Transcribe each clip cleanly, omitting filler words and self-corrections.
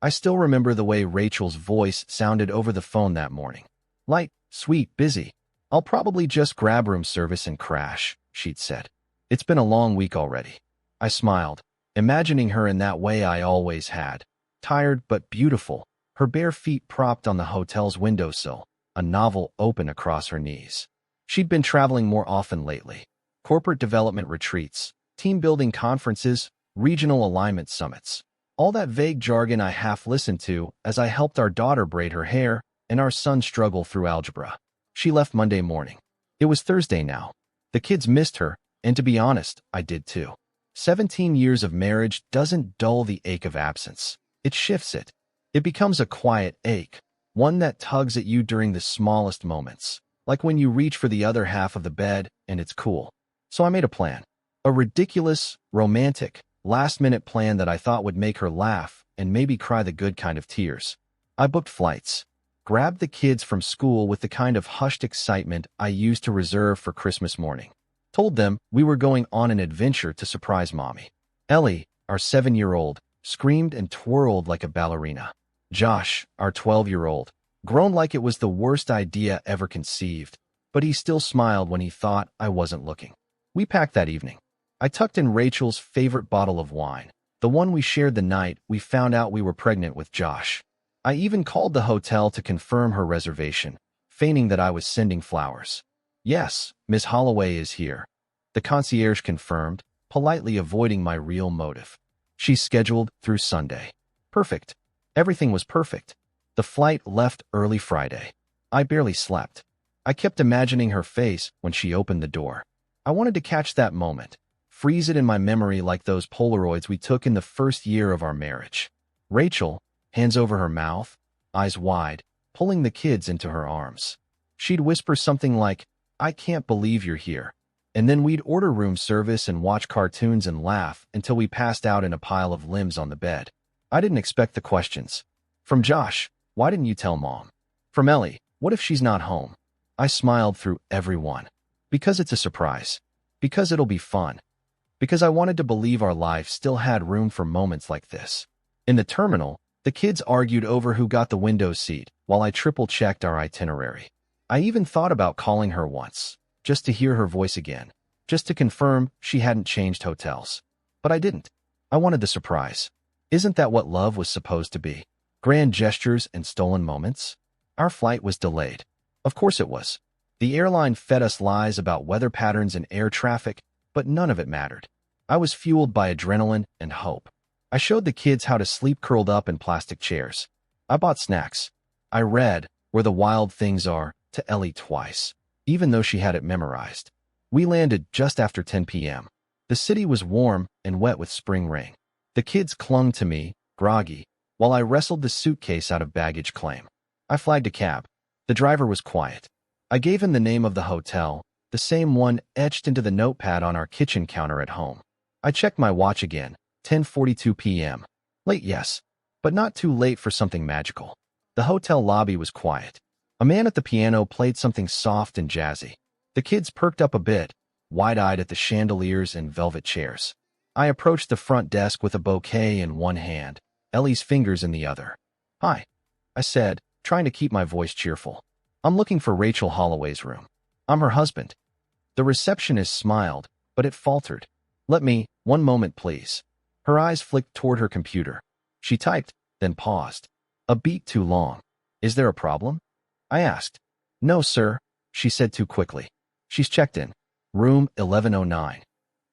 I still remember the way Rachel's voice sounded over the phone that morning. Light, sweet, busy. I'll probably just grab room service and crash, she'd said. It's been a long week already. I smiled, imagining her in that way I always had. Tired but beautiful, her bare feet propped on the hotel's windowsill, a novel open across her knees. She'd been traveling more often lately. Corporate development retreats, team-building conferences, regional alignment summits. All that vague jargon I half listened to as I helped our daughter braid her hair and our son struggle through algebra. She left Monday morning. It was Thursday now. The kids missed her, and to be honest, I did too. 17 years of marriage doesn't dull the ache of absence. It shifts it. It becomes a quiet ache, one that tugs at you during the smallest moments, like when you reach for the other half of the bed and it's cool. So I made a plan. A ridiculous, romantic, last-minute plan that I thought would make her laugh and maybe cry the good kind of tears. I booked flights, grabbed the kids from school with the kind of hushed excitement I used to reserve for Christmas morning. Told them we were going on an adventure to surprise Mommy. Ellie, our 7-year-old, screamed and twirled like a ballerina. Josh, our 12-year-old, groaned like it was the worst idea ever conceived, but he still smiled when he thought I wasn't looking. We packed that evening. I tucked in Rachel's favorite bottle of wine, the one we shared the night we found out we were pregnant with Josh. I even called the hotel to confirm her reservation, feigning that I was sending flowers. Yes, Miss Holloway is here, the concierge confirmed, politely avoiding my real motive. She's scheduled through Sunday. Perfect. Everything was perfect. The flight left early Friday. I barely slept. I kept imagining her face when she opened the door. I wanted to catch that moment, freeze it in my memory like those Polaroids we took in the first year of our marriage. Rachel, hands over her mouth, eyes wide, pulling the kids into her arms. She'd whisper something like, "I can't believe you're here." And then we'd order room service and watch cartoons and laugh until we passed out in a pile of limbs on the bed. I didn't expect the questions. From Josh, "Why didn't you tell Mom?" From Ellie, "What if she's not home?" I smiled through every one. Because it's a surprise. Because it'll be fun. Because I wanted to believe our life still had room for moments like this. In the terminal, the kids argued over who got the window seat while I triple-checked our itinerary. I even thought about calling her once, just to hear her voice again, just to confirm she hadn't changed hotels. But I didn't. I wanted the surprise. Isn't that what love was supposed to be? Grand gestures and stolen moments? Our flight was delayed. Of course it was. The airline fed us lies about weather patterns and air traffic, but none of it mattered. I was fueled by adrenaline and hope. I showed the kids how to sleep curled up in plastic chairs. I bought snacks. I read Where the Wild Things Are to Ellie twice, even though she had it memorized. We landed just after 10 p.m. The city was warm and wet with spring rain. The kids clung to me, groggy, while I wrestled the suitcase out of baggage claim. I flagged a cab. The driver was quiet. I gave him the name of the hotel, the same one etched into the notepad on our kitchen counter at home. I checked my watch again, 10:42 p.m. Late, yes, but not too late for something magical. The hotel lobby was quiet. A man at the piano played something soft and jazzy. The kids perked up a bit, wide-eyed at the chandeliers and velvet chairs. I approached the front desk with a bouquet in one hand, Ellie's fingers in the other. "Hi," I said, trying to keep my voice cheerful. "I'm looking for Rachel Holloway's room. I'm her husband." The receptionist smiled, but it faltered. "One moment, please." Her eyes flicked toward her computer. She typed, then paused. A beat too long. "Is there a problem?" I asked. "No, sir," she said too quickly. "She's checked in. Room 1109.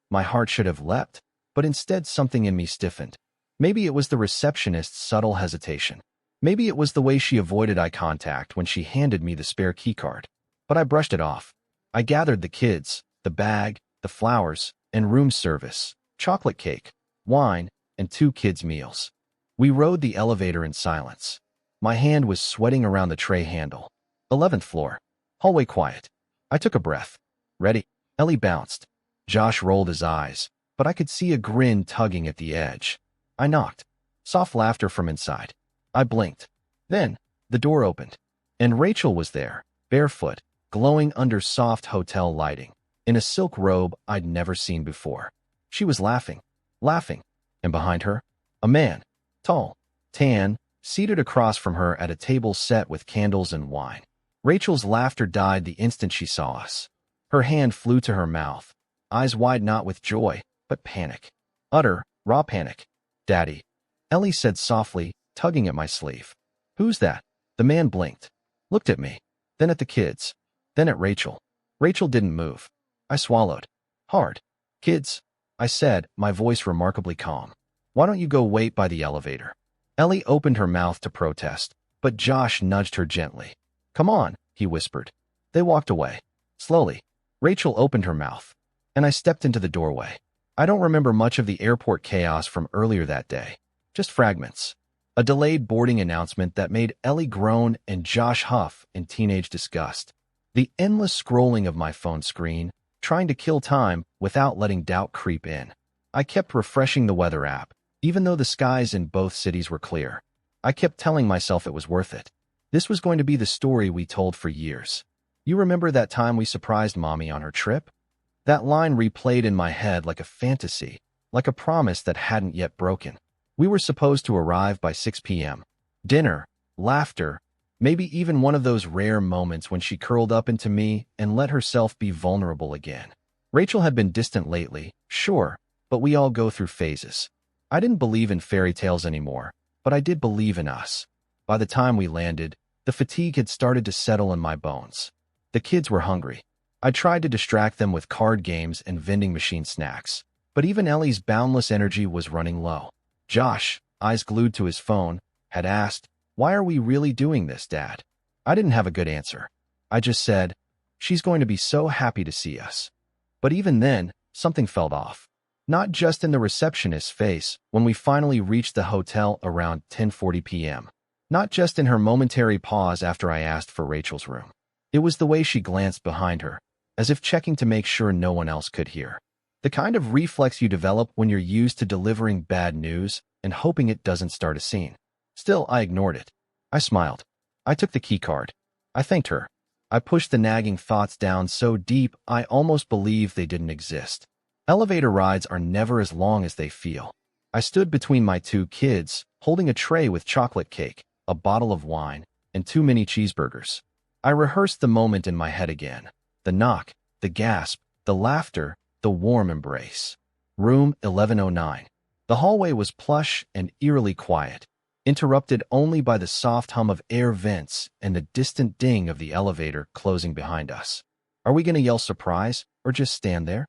My heart should have leapt, but instead something in me stiffened. Maybe it was the receptionist's subtle hesitation. Maybe it was the way she avoided eye contact when she handed me the spare keycard. But I brushed it off. I gathered the kids, the bag, the flowers, and room service, chocolate cake, wine, and 2 kids' meals. We rode the elevator in silence. My hand was sweating around the tray handle. 11th floor. Hallway quiet. I took a breath. "Ready?" Ellie bounced. Josh rolled his eyes, but I could see a grin tugging at the edge. I knocked. Soft laughter from inside. I blinked. Then, the door opened. And Rachel was there, barefoot, glowing under soft hotel lighting, in a silk robe I'd never seen before. She was laughing. And behind her, a man. Tall, tan, seated across from her at a table set with candles and wine. Rachel's laughter died the instant she saw us. Her hand flew to her mouth, eyes wide not with joy, but panic. Utter, raw panic. Daddy, Ellie said softly, tugging at my sleeve. Who's that? The man blinked, looked at me, then at the kids, then at Rachel. Rachel didn't move. I swallowed. Hard. Kids, I said, my voice remarkably calm. Why don't you go wait by the elevator? Ellie opened her mouth to protest, but Josh nudged her gently. Come on, he whispered. They walked away. Slowly. Rachel opened her mouth, and I stepped into the doorway. I don't remember much of the airport chaos from earlier that day. Just fragments. A delayed boarding announcement that made Ellie groan and Josh huff in teenage disgust. The endless scrolling of my phone screen, trying to kill time without letting doubt creep in. I kept refreshing the weather app, even though the skies in both cities were clear. I kept telling myself it was worth it. This was going to be the story we told for years. You remember that time we surprised Mommy on her trip? That line replayed in my head like a fantasy, like a promise that hadn't yet broken. We were supposed to arrive by 6 p.m. Dinner, laughter, maybe even one of those rare moments when she curled up into me and let herself be vulnerable again. Rachel had been distant lately, sure, but we all go through phases. I didn't believe in fairy tales anymore, but I did believe in us. By the time we landed, the fatigue had started to settle in my bones. The kids were hungry. I tried to distract them with card games and vending machine snacks, but even Ellie's boundless energy was running low. Josh, eyes glued to his phone, had asked, "Why are we really doing this, Dad?" I didn't have a good answer. I just said, "She's going to be so happy to see us." But even then, something felt off. Not just in the receptionist's face when we finally reached the hotel around 10:40 p.m. Not just in her momentary pause after I asked for Rachel's room. It was the way she glanced behind her, as if checking to make sure no one else could hear. The kind of reflex you develop when you're used to delivering bad news and hoping it doesn't start a scene. Still, I ignored it. I smiled. I took the keycard. I thanked her. I pushed the nagging thoughts down so deep I almost believed they didn't exist. Elevator rides are never as long as they feel. I stood between my two kids, holding a tray with chocolate cake, a bottle of wine, and 2 mini cheeseburgers. I rehearsed the moment in my head again. The knock, the gasp, the laughter, the warm embrace. Room 1109. The hallway was plush and eerily quiet, interrupted only by the soft hum of air vents and the distant ding of the elevator closing behind us. Are we going to yell surprise or just stand there?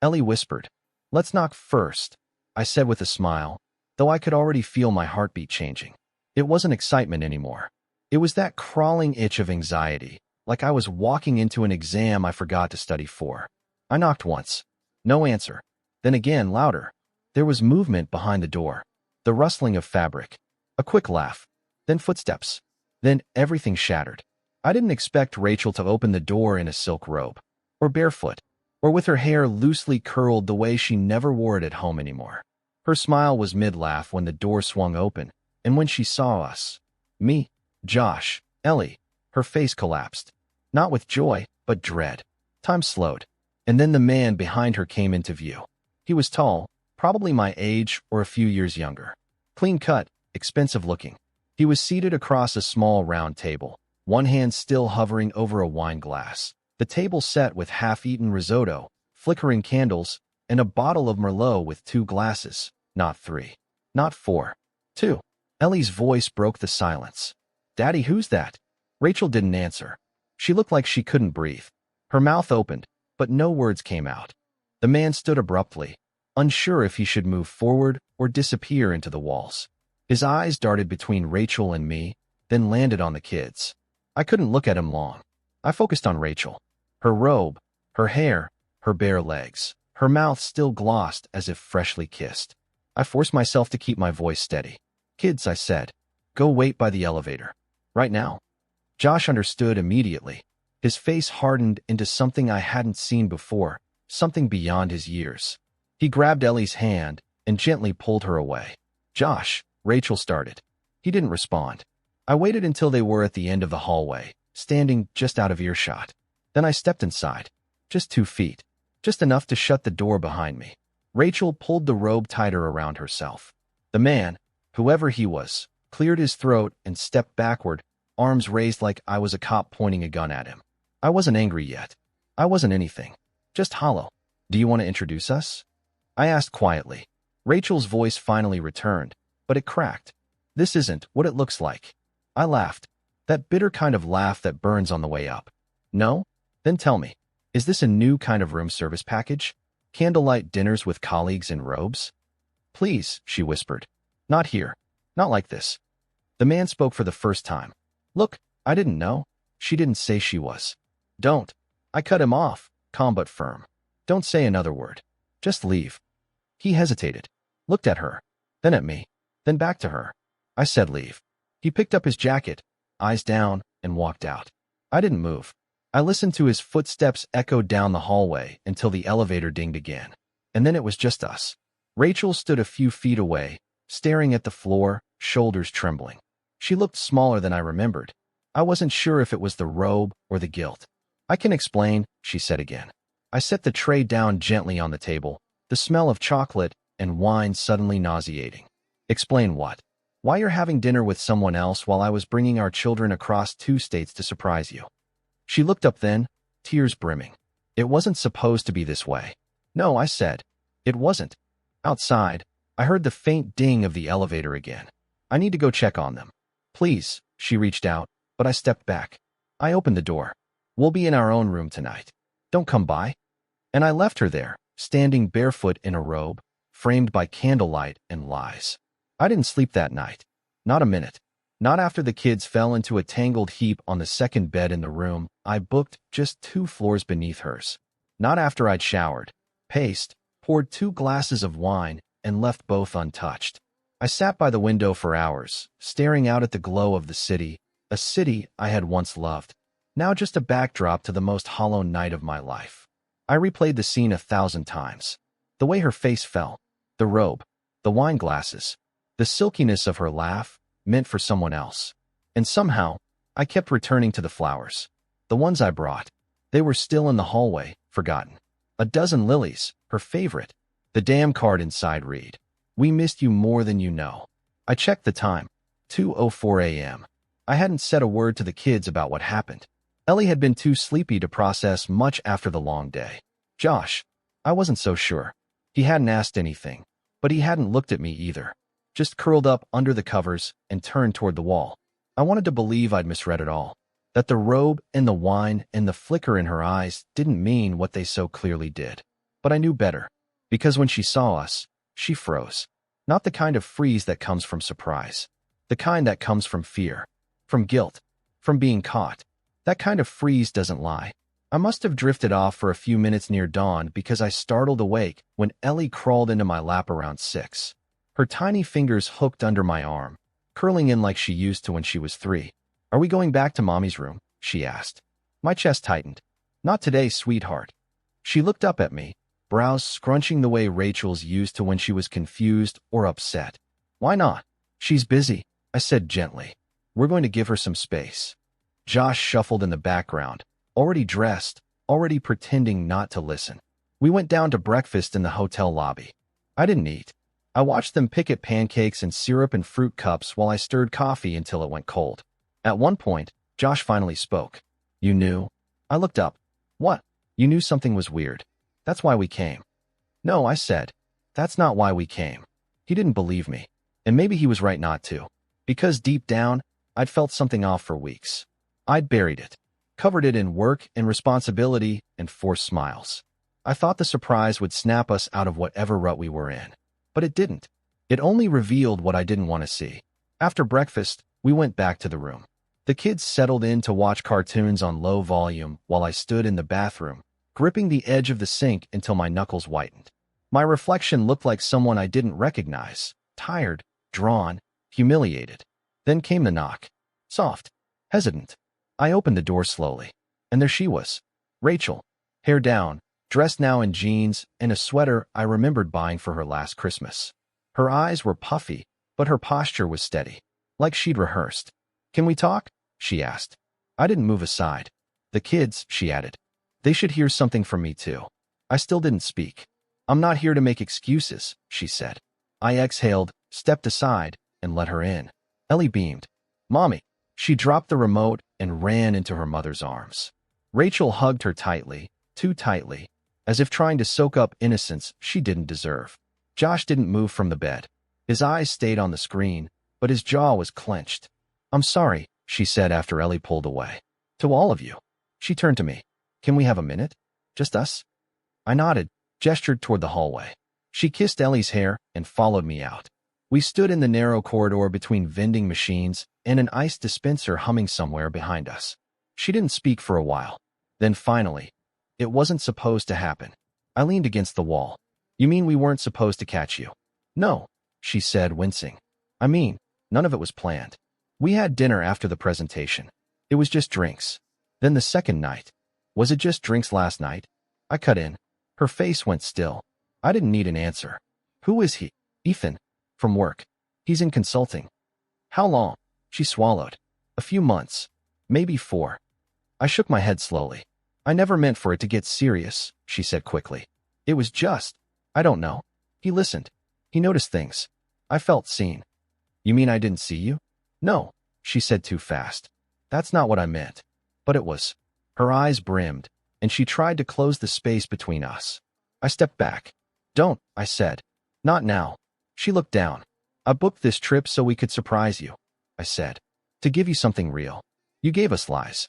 Ellie whispered. Let's knock first, I said with a smile, though I could already feel my heartbeat changing. It wasn't excitement anymore. It was that crawling itch of anxiety, like I was walking into an exam I forgot to study for. I knocked once. No answer. Then again, louder. There was movement behind the door. The rustling of fabric. A quick laugh. Then footsteps. Then everything shattered. I didn't expect Rachel to open the door in a silk robe. Or barefoot. Or with her hair loosely curled the way she never wore it at home anymore. Her smile was mid-laugh when the door swung open, and when she saw us. Me, Josh, Ellie, her face collapsed. Not with joy, but dread. Time slowed. And then the man behind her came into view. He was tall, probably my age or a few years younger. Clean-cut, expensive-looking. He was seated across a small round table, one hand still hovering over a wine glass. The table set with half-eaten risotto, flickering candles, and a bottle of Merlot with 2 glasses, not 3, not 4, 2. Ellie's voice broke the silence. Daddy, who's that? Rachel didn't answer. She looked like she couldn't breathe. Her mouth opened, but no words came out. The man stood abruptly, unsure if he should move forward or disappear into the walls. His eyes darted between Rachel and me, then landed on the kids. I couldn't look at him long. I focused on Rachel. Her robe, her hair, her bare legs, her mouth still glossed as if freshly kissed. I forced myself to keep my voice steady. Kids, I said, go wait by the elevator. Right now. Josh understood immediately. His face hardened into something I hadn't seen before, something beyond his years. He grabbed Ellie's hand and gently pulled her away. Josh, Rachel started. He didn't respond. I waited until they were at the end of the hallway, standing just out of earshot. Then I stepped inside. Just 2 feet. Just enough to shut the door behind me. Rachel pulled the robe tighter around herself. The man, whoever he was, cleared his throat, and stepped backward, arms raised like I was a cop pointing a gun at him. I wasn't angry yet. I wasn't anything. Just hollow. Do you want to introduce us? I asked quietly. Rachel's voice finally returned, but it cracked. This isn't what it looks like. I laughed. That bitter kind of laugh that burns on the way up. No? Then tell me. Is this a new kind of room service package? Candlelight dinners with colleagues in robes? Please, she whispered. Not here. Not like this. The man spoke for the first time. Look, I didn't know. She didn't say she was. Don't. I cut him off, calm but firm. Don't say another word. Just leave. He hesitated, looked at her, then at me, then back to her. I said leave. He picked up his jacket, eyes down, and walked out. I didn't move. I listened to his footsteps echo down the hallway until the elevator dinged again. And then it was just us. Rachel stood a few feet away, staring at the floor, shoulders trembling. She looked smaller than I remembered. I wasn't sure if it was the robe or the guilt. I can explain, she said again. I set the tray down gently on the table, the smell of chocolate and wine suddenly nauseating. Explain what? Why you're having dinner with someone else while I was bringing our children across 2 states to surprise you. She looked up then, tears brimming. It wasn't supposed to be this way. No, I said. It wasn't. Outside, I heard the faint ding of the elevator again. I need to go check on them. Please, she reached out, but I stepped back. I opened the door. We'll be in our own room tonight. Don't come by. And I left her there, standing barefoot in a robe, framed by candlelight and lies. I didn't sleep that night. Not a minute. Not after the kids fell into a tangled heap on the second bed in the room I booked just 2 floors beneath hers. Not after I'd showered, paced, poured 2 glasses of wine, and left both untouched. I sat by the window for hours, staring out at the glow of the city, a city I had once loved, now just a backdrop to the most hollow night of my life. I replayed the scene 1,000 times. The way her face fell, the robe, the wine glasses, the silkiness of her laugh, meant for someone else. And somehow, I kept returning to the flowers. The ones I brought. They were still in the hallway, forgotten. A dozen lilies, her favorite. The damn card inside read, "We missed you more than you know." I checked the time. 2:04 a.m. I hadn't said a word to the kids about what happened. Ellie had been too sleepy to process much after the long day. Josh, I wasn't so sure. He hadn't asked anything, but he hadn't looked at me either. Just curled up under the covers and turned toward the wall. I wanted to believe I'd misread it all, that the robe and the wine and the flicker in her eyes didn't mean what they so clearly did. But I knew better, because when she saw us, she froze. Not the kind of freeze that comes from surprise. The kind that comes from fear, from guilt, from being caught. That kind of freeze doesn't lie. I must have drifted off for a few minutes near dawn because I startled awake when Ellie crawled into my lap around 6. Her tiny fingers hooked under my arm, curling in like she used to when she was 3. Are we going back to Mommy's room? She asked. My chest tightened. Not today, sweetheart. She looked up at me, brows scrunching the way Rachel's used to when she was confused or upset. Why not? She's busy, I said gently. We're going to give her some space. Josh shuffled in the background, already dressed, already pretending not to listen. We went down to breakfast in the hotel lobby. I didn't eat. I watched them pick at pancakes and syrup and fruit cups while I stirred coffee until it went cold. At one point, Josh finally spoke. You knew? I looked up. What? You knew something was weird. That's why we came. No, I said. That's not why we came. He didn't believe me. And maybe he was right not to. Because deep down, I'd felt something off for weeks. I'd buried it. Covered it in work and responsibility and forced smiles. I thought the surprise would snap us out of whatever rut we were in. But it didn't. It only revealed what I didn't want to see. After breakfast, we went back to the room. The kids settled in to watch cartoons on low volume while I stood in the bathroom, gripping the edge of the sink until my knuckles whitened. My reflection looked like someone I didn't recognize, tired, drawn, humiliated. Then came the knock. Soft, hesitant. I opened the door slowly, and there she was. Rachel, hair down, dressed now in jeans and a sweater I remembered buying for her last Christmas. Her eyes were puffy, but her posture was steady, like she'd rehearsed. Can we talk? She asked. I didn't move aside. The kids, she added. They should hear something from me too. I still didn't speak. I'm not here to make excuses, she said. I exhaled, stepped aside, and let her in. Ellie beamed. Mommy. She dropped the remote and ran into her mother's arms. Rachel hugged her tightly, too tightly, as if trying to soak up innocence she didn't deserve. Josh didn't move from the bed. His eyes stayed on the screen, but his jaw was clenched. I'm sorry, she said after Ellie pulled away. To all of you. She turned to me. Can we have a minute? Just us? I nodded, gestured toward the hallway. She kissed Ellie's hair and followed me out. We stood in the narrow corridor between vending machines and an ice dispenser humming somewhere behind us. She didn't speak for a while. Then finally, it wasn't supposed to happen. I leaned against the wall. You mean we weren't supposed to catch you? No, she said, wincing. I mean, none of it was planned. We had dinner after the presentation. It was just drinks. Then the second night. Was it just drinks last night? I cut in. Her face went still. I didn't need an answer. Who is he? Ethan. From work. He's in consulting. How long? She swallowed. A few months. Maybe 4. I shook my head slowly. I never meant for it to get serious, she said quickly. It was just, I don't know. He listened. He noticed things. I felt seen. You mean I didn't see you? No, she said too fast. That's not what I meant. But it was. Her eyes brimmed, and she tried to close the space between us. I stepped back. Don't, I said. Not now. She looked down. I booked this trip so we could surprise you, I said. To give you something real. You gave us lies.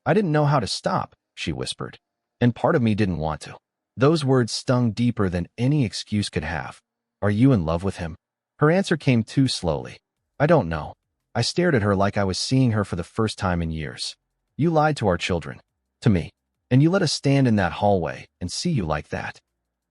I didn't know how to stop, she whispered. And part of me didn't want to. Those words stung deeper than any excuse could have. Are you in love with him? Her answer came too slowly. I don't know. I stared at her like I was seeing her for the first time in years. You lied to our children. To me. And you let us stand in that hallway and see you like that.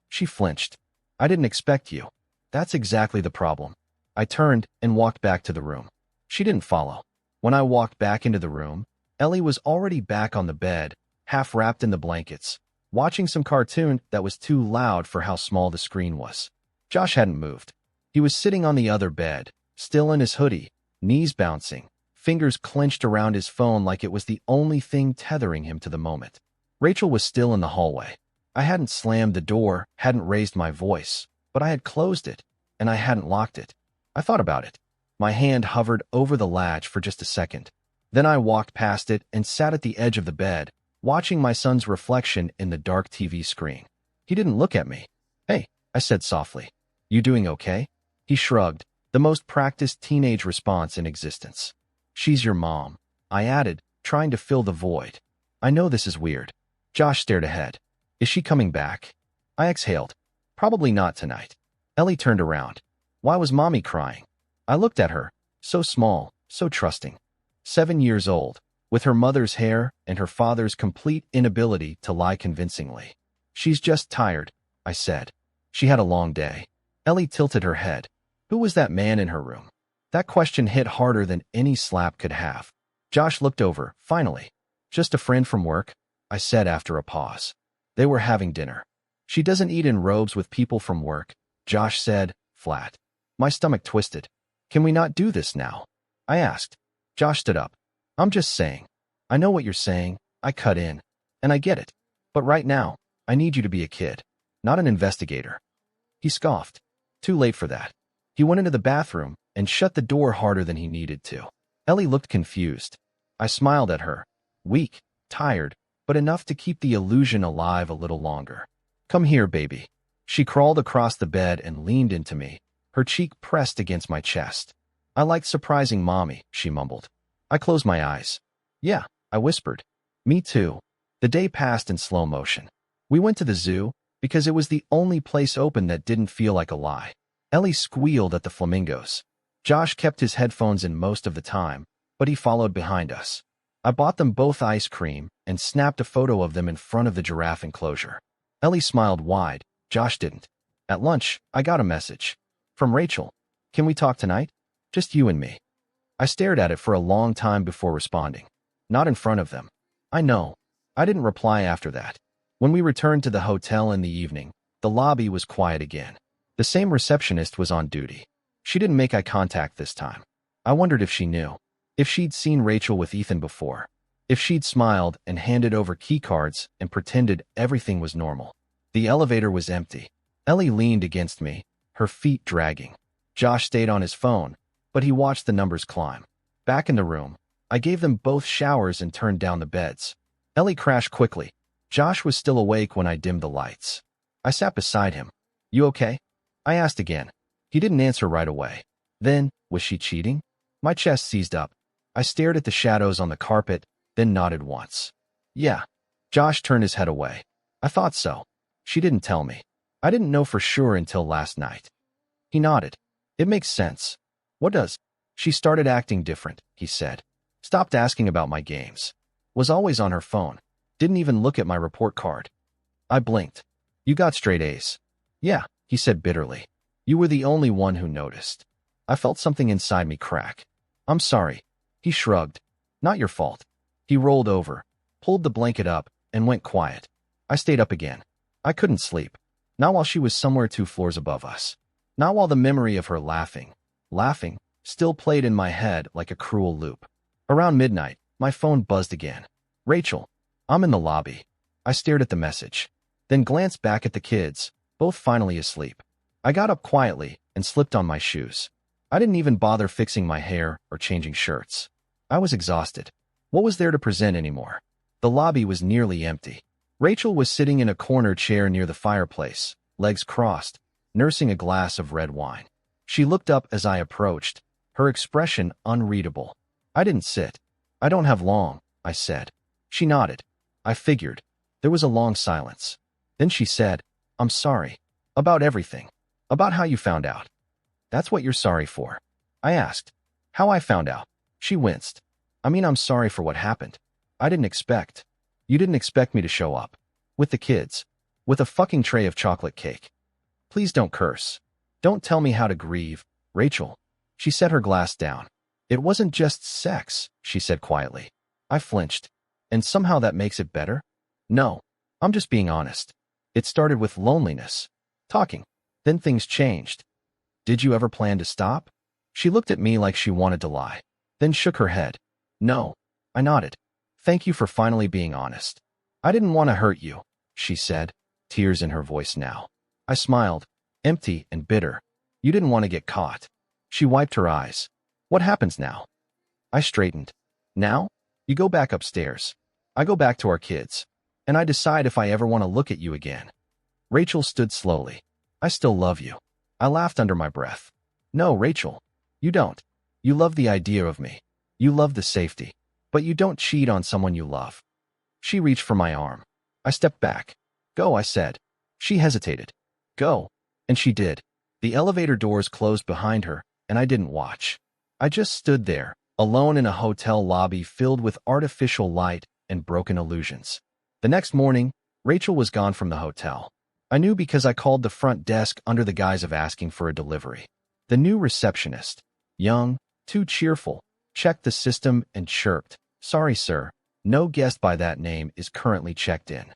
She flinched. I didn't expect you. That's exactly the problem. I turned and walked back to the room. She didn't follow. When I walked back into the room, Ellie was already back on the bed, half wrapped in the blankets, watching some cartoon that was too loud for how small the screen was. Josh hadn't moved. He was sitting on the other bed, still in his hoodie, knees bouncing, fingers clenched around his phone like it was the only thing tethering him to the moment. Rachel was still in the hallway. I hadn't slammed the door, hadn't raised my voice, but I had closed it, and I hadn't locked it. I thought about it. My hand hovered over the latch for just a second. Then I walked past it and sat at the edge of the bed, watching my son's reflection in the dark TV screen. He didn't look at me. Hey, I said softly. You doing okay? He shrugged, the most practiced teenage response in existence. She's your mom, I added, trying to fill the void. I know this is weird. Josh stared ahead. Is she coming back? I exhaled. Probably not tonight. Ellie turned around. Why was Mommy crying? I looked at her, so small, so trusting. 7 years old, with her mother's hair and her father's complete inability to lie convincingly. She's just tired, I said. She had a long day. Ellie tilted her head. Who was that man in her room? That question hit harder than any slap could have. Josh looked over, finally. Just a friend from work, I said after a pause. They were having dinner. She doesn't eat in robes with people from work, Josh said, flat. My stomach twisted. Can we not do this now? I asked. Josh stood up. I'm just saying. I know what you're saying, I cut in. And I get it. But right now, I need you to be a kid, not an investigator. He scoffed. Too late for that. He went into the bathroom and shut the door harder than he needed to. Ellie looked confused. I smiled at her. Weak, tired, but enough to keep the illusion alive a little longer. Come here, baby. She crawled across the bed and leaned into me, her cheek pressed against my chest. I liked surprising Mommy, she mumbled. I closed my eyes. Yeah, I whispered. Me too. The day passed in slow motion. We went to the zoo because it was the only place open that didn't feel like a lie. Ellie squealed at the flamingos. Josh kept his headphones in most of the time, but he followed behind us. I bought them both ice cream and snapped a photo of them in front of the giraffe enclosure. Ellie smiled wide. Josh didn't. At lunch, I got a message. From Rachel. Can we talk tonight? Just you and me. I stared at it for a long time before responding. Not in front of them. I know. I didn't reply after that. When we returned to the hotel in the evening, the lobby was quiet again. The same receptionist was on duty. She didn't make eye contact this time. I wondered if she knew. If she'd seen Rachel with Ethan before. If she'd smiled and handed over keycards and pretended everything was normal. The elevator was empty. Ellie leaned against me, her feet dragging. Josh stayed on his phone, but he watched the numbers climb. Back in the room, I gave them both showers and turned down the beds. Ellie crashed quickly. Josh was still awake when I dimmed the lights. I sat beside him. You okay? I asked again. He didn't answer right away. Then, was she cheating? My chest seized up. I stared at the shadows on the carpet, then nodded once. Yeah. Josh turned his head away. I thought so. She didn't tell me. I didn't know for sure until last night. He nodded. It makes sense. What does? She started acting different, he said. Stopped asking about my games. Was always on her phone. Didn't even look at my report card. I blinked. You got straight A's. Yeah, he said bitterly. You were the only one who noticed. I felt something inside me crack. I'm sorry. He shrugged. Not your fault. He rolled over, pulled the blanket up, and went quiet. I stayed up again. I couldn't sleep. Not while she was somewhere 2 floors above us. Not while the memory of her laughing, still played in my head like a cruel loop. Around midnight, my phone buzzed again. Rachel. I'm in the lobby. I stared at the message, then glanced back at the kids, both finally asleep. I got up quietly and slipped on my shoes. I didn't even bother fixing my hair or changing shirts. I was exhausted. What was there to present anymore? The lobby was nearly empty. Rachel was sitting in a corner chair near the fireplace, legs crossed, nursing a glass of red wine. She looked up as I approached, her expression unreadable. I didn't sit. I don't have long, I said. She nodded. I figured. There was a long silence. Then she said, I'm sorry. About everything. About how you found out. That's what you're sorry for. I asked. How I found out. She winced. I mean, I'm sorry for what happened. I didn't expect. You didn't expect me to show up. With the kids. With a fucking tray of chocolate cake. Please don't curse. Don't tell me how to grieve, Rachel. She set her glass down. It wasn't just sex, she said quietly. I flinched. And somehow that makes it better? No. I'm just being honest. It started with loneliness. Talking. Then things changed. Did you ever plan to stop? She looked at me like she wanted to lie. Then shook her head. No. I nodded. Thank you for finally being honest. I didn't want to hurt you, she said, tears in her voice now. I smiled, empty and bitter. You didn't want to get caught. She wiped her eyes. What happens now? I straightened. Now? You go back upstairs. I go back to our kids. And I decide if I ever want to look at you again. Rachel stood slowly. I still love you. I laughed under my breath. No, Rachel. You don't. You love the idea of me. You love the safety. But you don't cheat on someone you love. She reached for my arm. I stepped back. Go, I said. She hesitated. Go. And she did. The elevator doors closed behind her, and I didn't watch. I just stood there, alone in a hotel lobby filled with artificial light and broken illusions. The next morning, Rachel was gone from the hotel. I knew because I called the front desk under the guise of asking for a delivery. The new receptionist, young, too cheerful, checked the system and chirped, Sorry, sir. No guest by that name is currently checked in.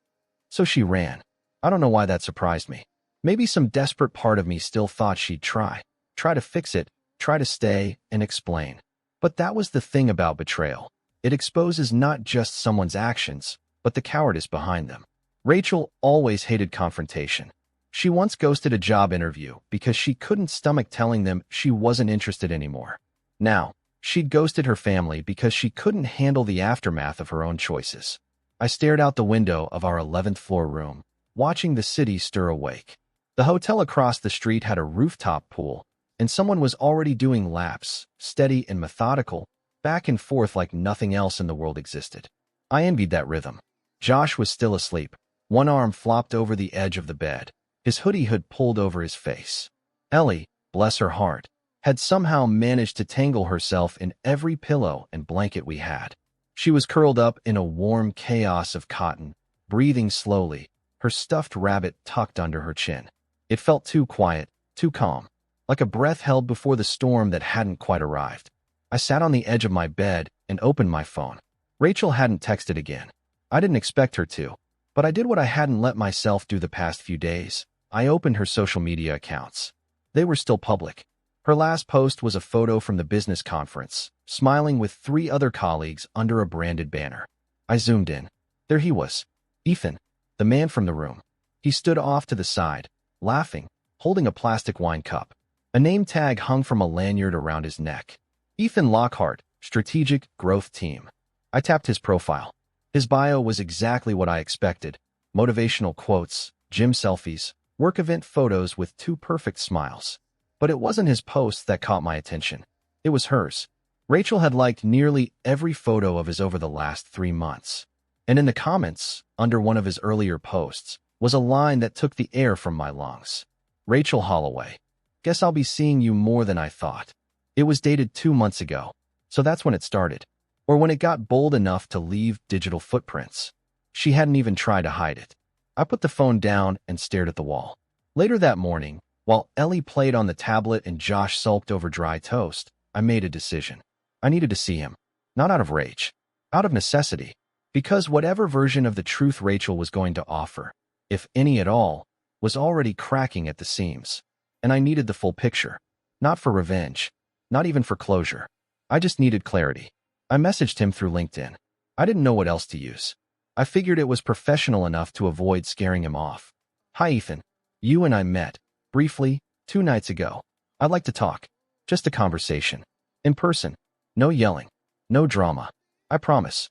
So she ran. I don't know why that surprised me. Maybe some desperate part of me still thought she'd try to fix it, try to stay, and explain. But that was the thing about betrayal. It exposes not just someone's actions, but the cowardice behind them. Rachel always hated confrontation. She once ghosted a job interview because she couldn't stomach telling them she wasn't interested anymore. Now, she'd ghosted her family because she couldn't handle the aftermath of her own choices. I stared out the window of our 11th floor room, watching the city stir awake. The hotel across the street had a rooftop pool, and someone was already doing laps, steady and methodical, back and forth like nothing else in the world existed. I envied that rhythm. Josh was still asleep. One arm flopped over the edge of the bed, his hoodie hood pulled over his face. Ellie, bless her heart, had somehow managed to tangle herself in every pillow and blanket we had. She was curled up in a warm chaos of cotton, breathing slowly, her stuffed rabbit tucked under her chin. It felt too quiet, too calm, like a breath held before the storm that hadn't quite arrived. I sat on the edge of my bed and opened my phone. Rachel hadn't texted again. I didn't expect her to, but I did what I hadn't let myself do the past few days. I opened her social media accounts. They were still public. Her last post was a photo from the business conference, smiling with 3 other colleagues under a branded banner. I zoomed in. There he was. Ethan, the man from the room. He stood off to the side, laughing, holding a plastic wine cup. A name tag hung from a lanyard around his neck. Ethan Lockhart, Strategic Growth Team. I tapped his profile. His bio was exactly what I expected. Motivational quotes, gym selfies, work event photos with two perfect smiles. But it wasn't his post that caught my attention. It was hers. Rachel had liked nearly every photo of his over the last 3 months. And in the comments, under one of his earlier posts, was a line that took the air from my lungs. Rachel Holloway. Guess I'll be seeing you more than I thought. It was dated 2 months ago, so that's when it started. Or when it got bold enough to leave digital footprints. She hadn't even tried to hide it. I put the phone down and stared at the wall. Later that morning, while Ellie played on the tablet and Josh sulked over dry toast, I made a decision. I needed to see him. Not out of rage. Out of necessity. Because whatever version of the truth Rachel was going to offer, if any at all, was already cracking at the seams. And I needed the full picture. Not for revenge. Not even for closure. I just needed clarity. I messaged him through LinkedIn. I didn't know what else to use. I figured it was professional enough to avoid scaring him off. Hi Ethan. You and I met, briefly, 2 nights ago. I'd like to talk. Just a conversation. In person. No yelling. No drama. I promise.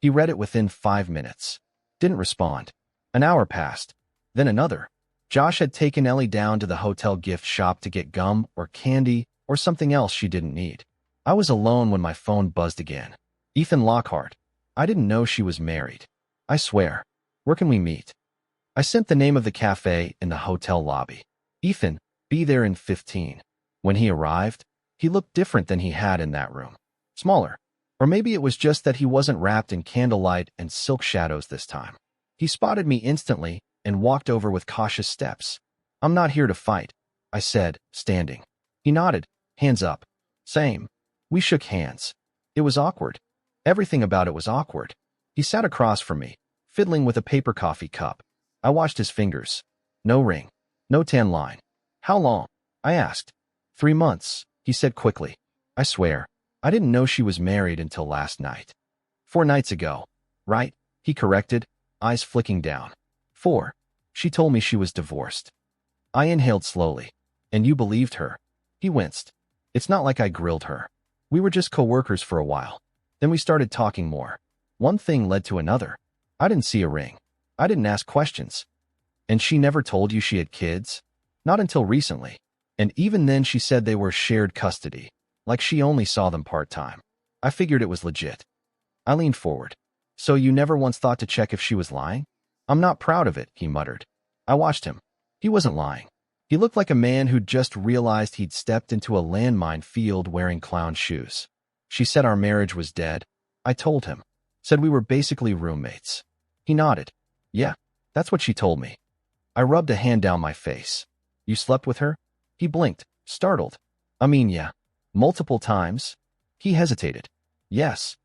He read it within 5 minutes. Didn't respond. An hour passed. Then another. Josh had taken Ellie down to the hotel gift shop to get gum or candy or something else she didn't need. I was alone when my phone buzzed again. Ethan Lockhart. I didn't know she was married. I swear. Where can we meet? I sent the name of the cafe in the hotel lobby. Ethan, be there in 15. When he arrived, he looked different than he had in that room. Smaller. Or maybe it was just that he wasn't wrapped in candlelight and silk shadows this time. He spotted me instantly and walked over with cautious steps. I'm not here to fight, I said, standing. He nodded, hands up. Same. We shook hands. It was awkward. Everything about it was awkward. He sat across from me, fiddling with a paper coffee cup. I watched his fingers. No ring. No tan line. How long? I asked. 3 months, he said quickly. I swear, I didn't know she was married until last night. 4 nights ago. Right? He corrected, eyes flicking down. 4. She told me she was divorced. I inhaled slowly. And you believed her? He winced. It's not like I grilled her. We were just co-workers for a while. Then we started talking more. One thing led to another. I didn't see a ring. I didn't ask questions. And she never told you she had kids? Not until recently. And even then she said they were shared custody, like she only saw them part-time. I figured it was legit. I leaned forward. So you never once thought to check if she was lying? I'm not proud of it, he muttered. I watched him. He wasn't lying. He looked like a man who'd just realized he'd stepped into a landmine field wearing clown shoes. She said our marriage was dead. I told him. Said we were basically roommates. He nodded. Yeah, that's what she told me. I rubbed a hand down my face. You slept with her? He blinked, startled. I mean, yeah. Multiple times? He hesitated. Yes.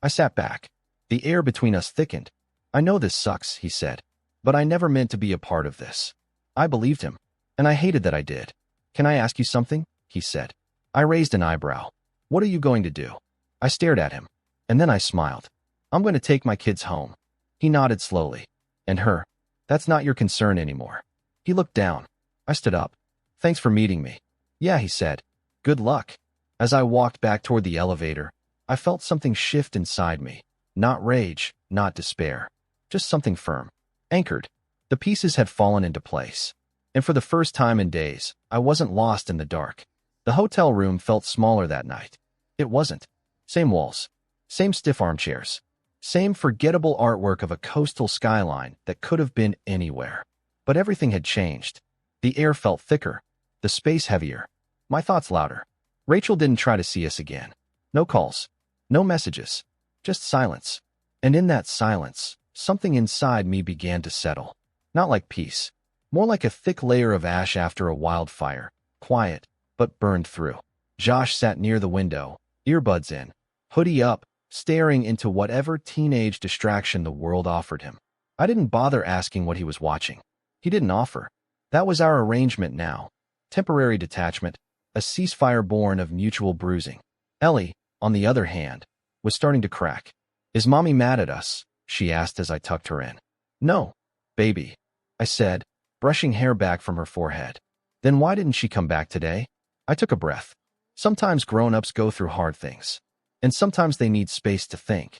I sat back. The air between us thickened. I know this sucks, he said. But I never meant to be a part of this. I believed him. And I hated that I did. Can I ask you something? He said. I raised an eyebrow. What are you going to do? I stared at him. And then I smiled. I'm going to take my kids home. He nodded slowly. And her? That's not your concern anymore. He looked down. I stood up. Thanks for meeting me. Yeah, he said. Good luck. As I walked back toward the elevator, I felt something shift inside me. Not rage, not despair. Just something firm. Anchored. The pieces had fallen into place. And for the first time in days, I wasn't lost in the dark. The hotel room felt smaller that night. It wasn't. Same walls. Same stiff armchairs. Same forgettable artwork of a coastal skyline that could have been anywhere. But everything had changed. The air felt thicker. The space heavier. My thoughts louder. Rachel didn't try to see us again. No calls. No messages. Just silence. And in that silence, something inside me began to settle. Not like peace. More like a thick layer of ash after a wildfire. Quiet, but burned through. Josh sat near the window, earbuds in, hoodie up, staring into whatever teenage distraction the world offered him. I didn't bother asking what he was watching. He didn't offer. That was our arrangement now. Temporary detachment, a ceasefire born of mutual bruising. Ellie, on the other hand, was starting to crack. Is Mommy mad at us? She asked as I tucked her in. No, baby, I said, brushing hair back from her forehead. Then why didn't she come back today? I took a breath. Sometimes grown-ups go through hard things. And sometimes they need space to think.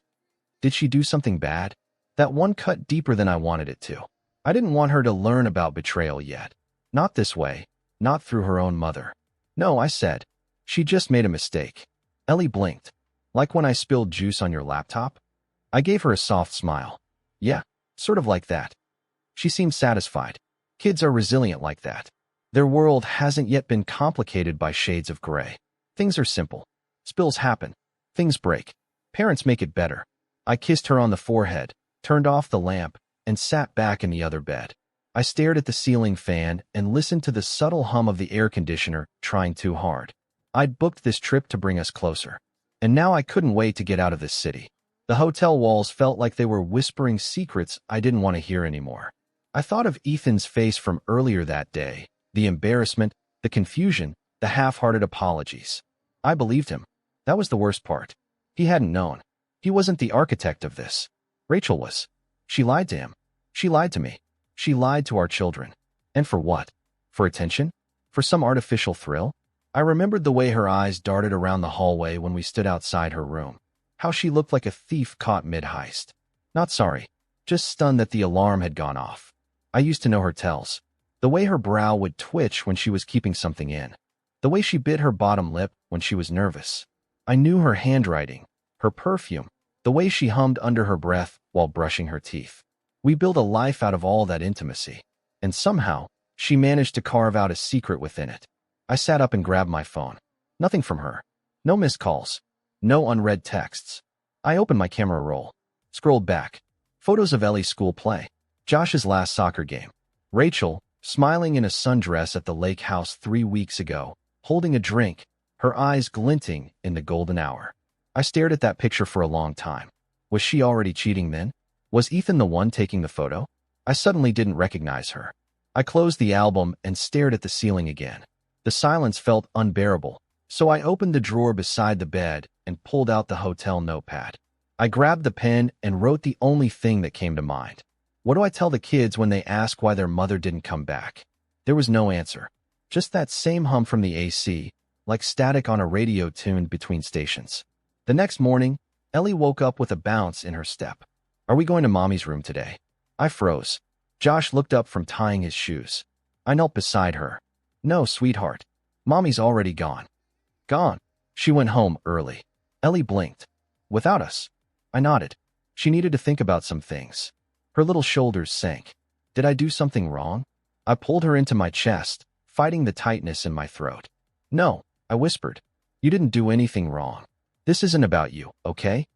Did she do something bad? That one cut deeper than I wanted it to. I didn't want her to learn about betrayal yet. Not this way. Not through her own mother. No, I said. She just made a mistake. Ellie blinked. Like when I spilled juice on your laptop? I gave her a soft smile. Yeah, sort of like that. She seemed satisfied. Kids are resilient like that. Their world hasn't yet been complicated by shades of gray. Things are simple. Spills happen. Things break. Parents make it better. I kissed her on the forehead, turned off the lamp, and sat back in the other bed. I stared at the ceiling fan and listened to the subtle hum of the air conditioner trying too hard. I'd booked this trip to bring us closer. And now I couldn't wait to get out of this city. The hotel walls felt like they were whispering secrets I didn't want to hear anymore. I thought of Ethan's face from earlier that day, the embarrassment, the confusion, the half-hearted apologies. I believed him. That was the worst part. He hadn't known. He wasn't the architect of this. Rachel was. She lied to him. She lied to me. She lied to our children. And for what? For attention? For some artificial thrill? I remembered the way her eyes darted around the hallway when we stood outside her room. How she looked like a thief caught mid-heist. Not sorry. Just stunned that the alarm had gone off. I used to know her tells. The way her brow would twitch when she was keeping something in. The way she bit her bottom lip when she was nervous. I knew her handwriting, her perfume, the way she hummed under her breath while brushing her teeth. We built a life out of all that intimacy. And somehow, she managed to carve out a secret within it. I sat up and grabbed my phone. Nothing from her. No missed calls. No unread texts. I opened my camera roll. Scrolled back. Photos of Ellie's school play. Josh's last soccer game. Rachel, smiling in a sundress at the lake house 3 weeks ago, holding a drink, her eyes glinting in the golden hour. I stared at that picture for a long time. Was she already cheating then? Was Ethan the one taking the photo? I suddenly didn't recognize her. I closed the album and stared at the ceiling again. The silence felt unbearable, so I opened the drawer beside the bed and pulled out the hotel notepad. I grabbed the pen and wrote the only thing that came to mind. What do I tell the kids when they ask why their mother didn't come back? There was no answer. Just that same hum from the AC, like static on a radio tuned between stations. The next morning, Ellie woke up with a bounce in her step. Are we going to Mommy's room today? I froze. Josh looked up from tying his shoes. I knelt beside her. No, sweetheart. Mommy's already gone. Gone. She went home early. Ellie blinked. Without us. I nodded. She needed to think about some things. Her little shoulders sank. Did I do something wrong? I pulled her into my chest, fighting the tightness in my throat. No, I whispered. You didn't do anything wrong. This isn't about you, okay?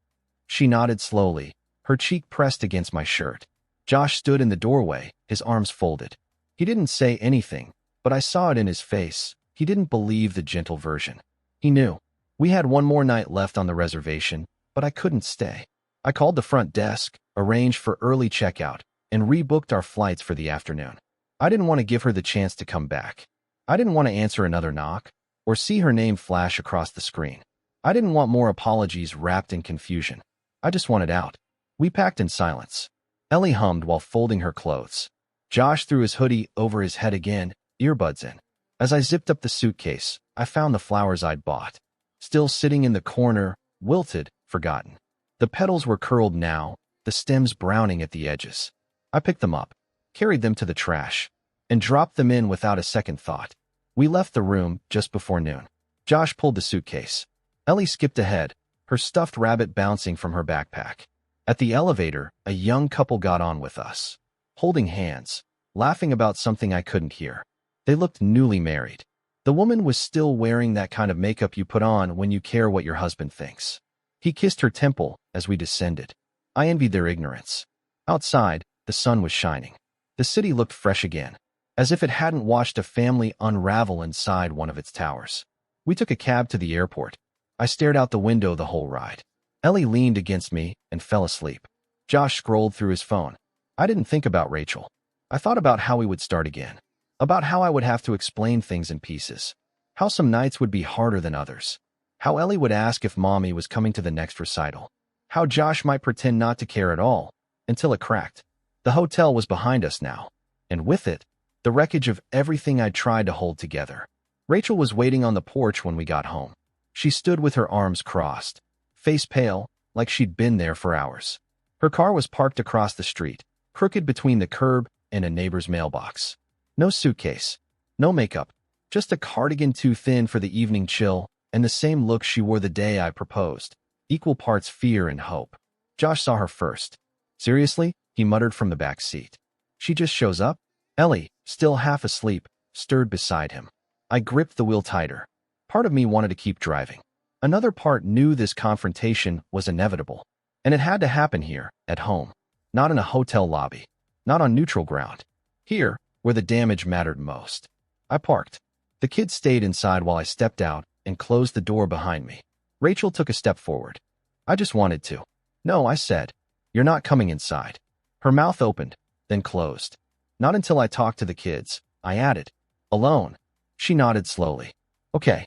She nodded slowly, her cheek pressed against my shirt. Josh stood in the doorway, his arms folded. He didn't say anything, but I saw it in his face. He didn't believe the gentle version. He knew. We had one more night left on the reservation, but I couldn't stay. I called the front desk, arranged for early checkout, and rebooked our flights for the afternoon. I didn't want to give her the chance to come back. I didn't want to answer another knock, or see her name flash across the screen. I didn't want more apologies wrapped in confusion. I just wanted out. We packed in silence. Ellie hummed while folding her clothes. Josh threw his hoodie over his head again, earbuds in. As I zipped up the suitcase, I found the flowers I'd bought. Still sitting in the corner, wilted, forgotten. The petals were curled now, the stems browning at the edges. I picked them up, carried them to the trash, and dropped them in without a second thought. We left the room just before noon. Josh pulled the suitcase. Ellie skipped ahead, her stuffed rabbit bouncing from her backpack. At the elevator, a young couple got on with us, holding hands, laughing about something I couldn't hear. They looked newly married. The woman was still wearing that kind of makeup you put on when you care what your husband thinks. He kissed her temple as we descended. I envied their ignorance. Outside, the sun was shining. The city looked fresh again, as if it hadn't watched a family unravel inside one of its towers. We took a cab to the airport. I stared out the window the whole ride. Ellie leaned against me and fell asleep. Josh scrolled through his phone. I didn't think about Rachel. I thought about how we would start again. About how I would have to explain things in pieces. How some nights would be harder than others. How Ellie would ask if Mommy was coming to the next recital. How Josh might pretend not to care at all, until it cracked. The hotel was behind us now, and with it, the wreckage of everything I'd tried to hold together. Rachel was waiting on the porch when we got home. She stood with her arms crossed, face pale, like she'd been there for hours. Her car was parked across the street, crooked between the curb and a neighbor's mailbox. No suitcase, no makeup, just a cardigan too thin for the evening chill, and the same look she wore the day I proposed, equal parts fear and hope. Josh saw her first. Seriously? He muttered from the back seat. She just shows up? Ellie, still half asleep, stirred beside him. I gripped the wheel tighter. Part of me wanted to keep driving. Another part knew this confrontation was inevitable. And it had to happen here, at home. Not in a hotel lobby. Not on neutral ground. Here, where the damage mattered most. I parked. The kids stayed inside while I stepped out and closed the door behind me. Rachel took a step forward. I just wanted to. No, I said. You're not coming inside. Her mouth opened, then closed. Not until I talked to the kids, I added. Alone. She nodded slowly. Okay.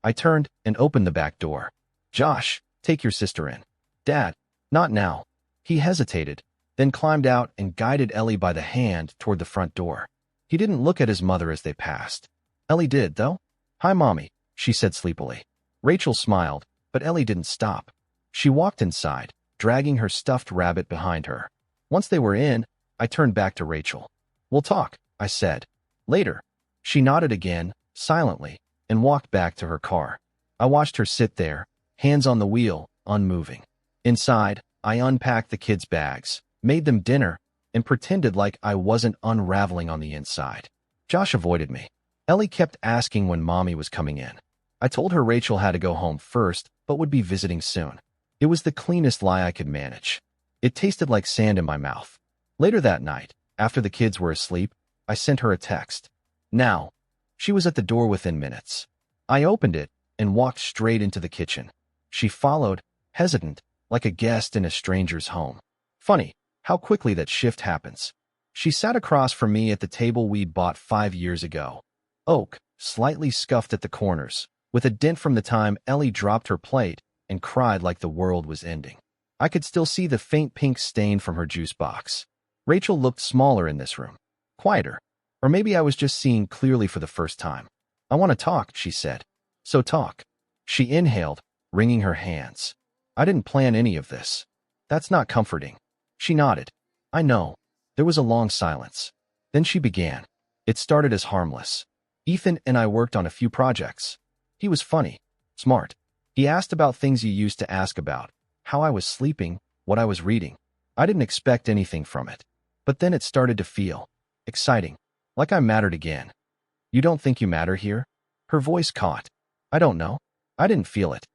I turned and opened the back door. Josh, take your sister in. Dad, not now. He hesitated, then climbed out and guided Ellie by the hand toward the front door. He didn't look at his mother as they passed. Ellie did, though. Hi, Mommy, she said sleepily. Rachel smiled, but Ellie didn't stop. She walked inside, dragging her stuffed rabbit behind her. Once they were in, I turned back to Rachel. We'll talk, I said. Later. She nodded again, silently, and walked back to her car. I watched her sit there, hands on the wheel, unmoving. Inside, I unpacked the kids' bags, made them dinner, and pretended like I wasn't unraveling on the inside. Josh avoided me. Ellie kept asking when Mommy was coming in. I told her Rachel had to go home first, but would be visiting soon. It was the cleanest lie I could manage. It tasted like sand in my mouth. Later that night, after the kids were asleep, I sent her a text. Now. She was at the door within minutes. I opened it and walked straight into the kitchen. She followed, hesitant, like a guest in a stranger's home. Funny, how quickly that shift happens. She sat across from me at the table we'd bought 5 years ago. Oak, slightly scuffed at the corners, with a dent from the time Ellie dropped her plate and cried like the world was ending. I could still see the faint pink stain from her juice box. Rachel looked smaller in this room, quieter. Or maybe I was just seeing clearly for the first time. I want to talk, she said. So talk. She inhaled, wringing her hands. I didn't plan any of this. That's not comforting. She nodded. I know. There was a long silence. Then she began. It started as harmless. Ethan and I worked on a few projects. He was funny, smart. He asked about things you used to ask about, how I was sleeping, what I was reading. I didn't expect anything from it. But then it started to feel exciting, like I mattered again. You don't think you matter here? Her voice caught. I don't know. I didn't feel it.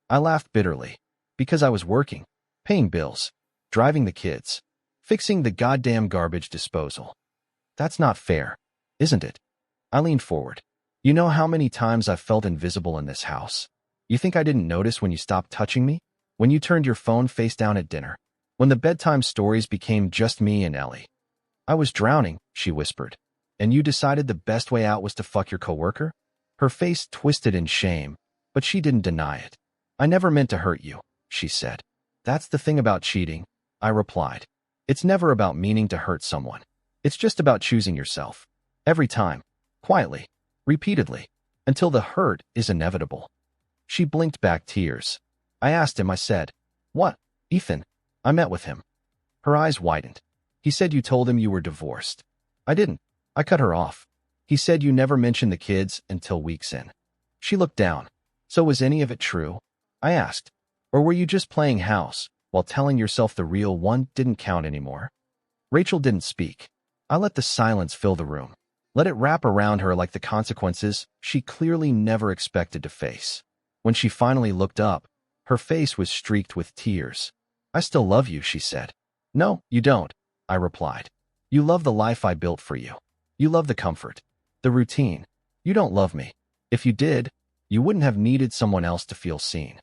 I laughed bitterly. Because I was working, paying bills, driving the kids, fixing the goddamn garbage disposal. That's not fair, isn't it? I leaned forward. You know how many times I've felt invisible in this house? You think I didn't notice when you stopped touching me? When you turned your phone face down at dinner? When the bedtime stories became just me and Ellie? I was drowning, she whispered. And you decided the best way out was to fuck your coworker? Her face twisted in shame, but she didn't deny it. I never meant to hurt you, she said. That's the thing about cheating, I replied. It's never about meaning to hurt someone. It's just about choosing yourself. Every time. Quietly. Repeatedly. Until the hurt is inevitable. She blinked back tears. I asked him, I said, What? Ethan? I met with him. Her eyes widened. He said you told him you were divorced. I didn't. I cut her off. He said you never mentioned the kids until weeks in. She looked down. So was any of it true? I asked. Or were you just playing house, while telling yourself the real one didn't count anymore? Rachel didn't speak. I let the silence fill the room. Let it wrap around her like the consequences she clearly never expected to face. When she finally looked up, her face was streaked with tears. I still love you, she said. No, you don't, I replied. You love the life I built for you. You love the comfort, the routine. You don't love me. If you did, you wouldn't have needed someone else to feel seen.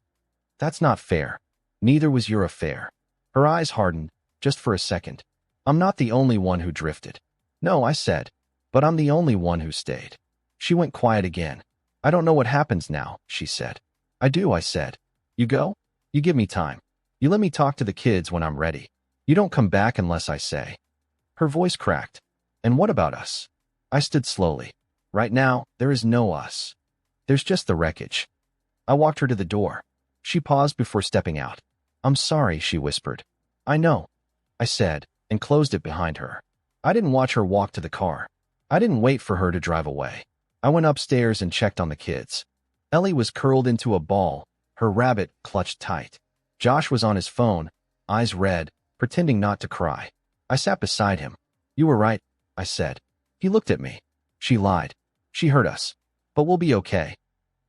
That's not fair. Neither was your affair. Her eyes hardened, just for a second. I'm not the only one who drifted. No, I said, but I'm the only one who stayed. She went quiet again. I don't know what happens now, she said. I do, I said. You go? You give me time. You let me talk to the kids when I'm ready. You don't come back unless I say. Her voice cracked. And what about us? I stood slowly. Right now, there is no us. There's just the wreckage. I walked her to the door. She paused before stepping out. I'm sorry, she whispered. I know, I said, and closed it behind her. I didn't watch her walk to the car. I didn't wait for her to drive away. I went upstairs and checked on the kids. Ellie was curled into a ball, her rabbit clutched tight. Josh was on his phone, eyes red, pretending not to cry. I sat beside him. You were right, I said. He looked at me. She lied. She hurt us. But we'll be okay.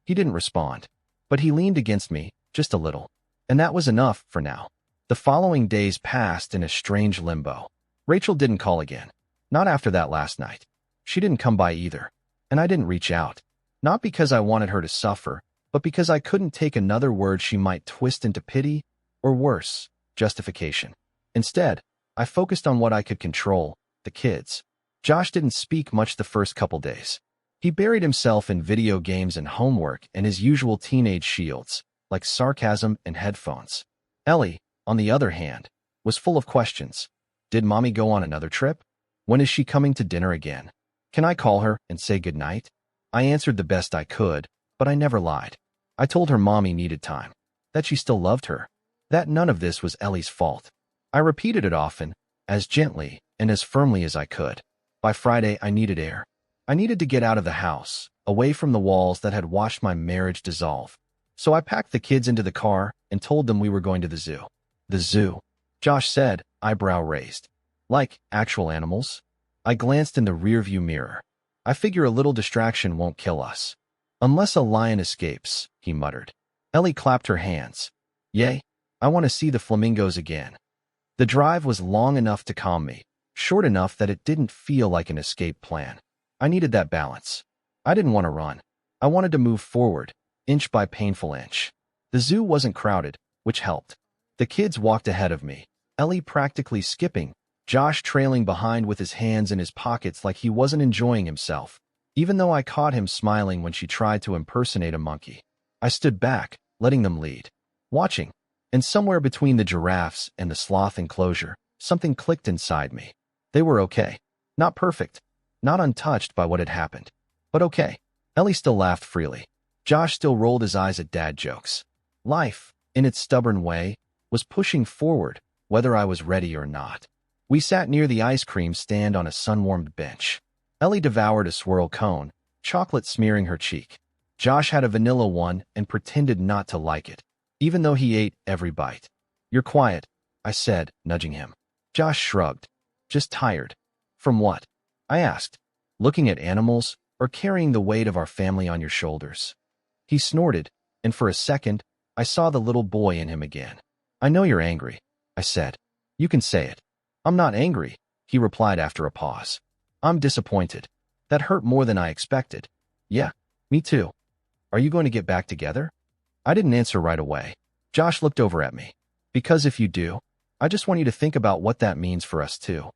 He didn't respond. But he leaned against me, just a little. And that was enough for now. The following days passed in a strange limbo. Rachel didn't call again. Not after that last night. She didn't come by either. And I didn't reach out. Not because I wanted her to suffer, but because I couldn't take another word she might twist into pity, or worse, justification. Instead, I focused on what I could control, the kids. Josh didn't speak much the first couple days. He buried himself in video games and homework and his usual teenage shields, like sarcasm and headphones. Ellie, on the other hand, was full of questions. Did mommy go on another trip? When is she coming to dinner again? Can I call her and say goodnight? I answered the best I could, but I never lied. I told her mommy needed time, that she still loved her, that none of this was Ellie's fault. I repeated it often, as gently and as firmly as I could. By Friday, I needed air. I needed to get out of the house, away from the walls that had watched my marriage dissolve. So I packed the kids into the car and told them we were going to the zoo. The zoo, Josh said, eyebrow raised. Like actual animals? I glanced in the rearview mirror. I figure a little distraction won't kill us. Unless a lion escapes, he muttered. Ellie clapped her hands. Yay, I want to see the flamingos again. The drive was long enough to calm me, short enough that it didn't feel like an escape plan. I needed that balance. I didn't want to run. I wanted to move forward, inch by painful inch. The zoo wasn't crowded, which helped. The kids walked ahead of me, Ellie practically skipping, Josh trailing behind with his hands in his pockets like he wasn't enjoying himself, even though I caught him smiling when she tried to impersonate a monkey. I stood back, letting them lead, watching, and somewhere between the giraffes and the sloth enclosure, something clicked inside me. They were okay. Not perfect. Not untouched by what had happened. But okay. Ellie still laughed freely. Josh still rolled his eyes at dad jokes. Life, in its stubborn way, was pushing forward, whether I was ready or not. We sat near the ice cream stand on a sun-warmed bench. Ellie devoured a swirl cone, chocolate smearing her cheek. Josh had a vanilla one and pretended not to like it, even though he ate every bite. You're quiet, I said, nudging him. Josh shrugged. Just tired. From what? I asked. Looking at animals, or carrying the weight of our family on your shoulders? He snorted, and for a second, I saw the little boy in him again. I know you're angry, I said. You can say it. I'm not angry, he replied after a pause. I'm disappointed. That hurt more than I expected. Yeah, me too. Are you going to get back together? I didn't answer right away. Josh looked over at me. Because if you do, I just want you to think about what that means for us too.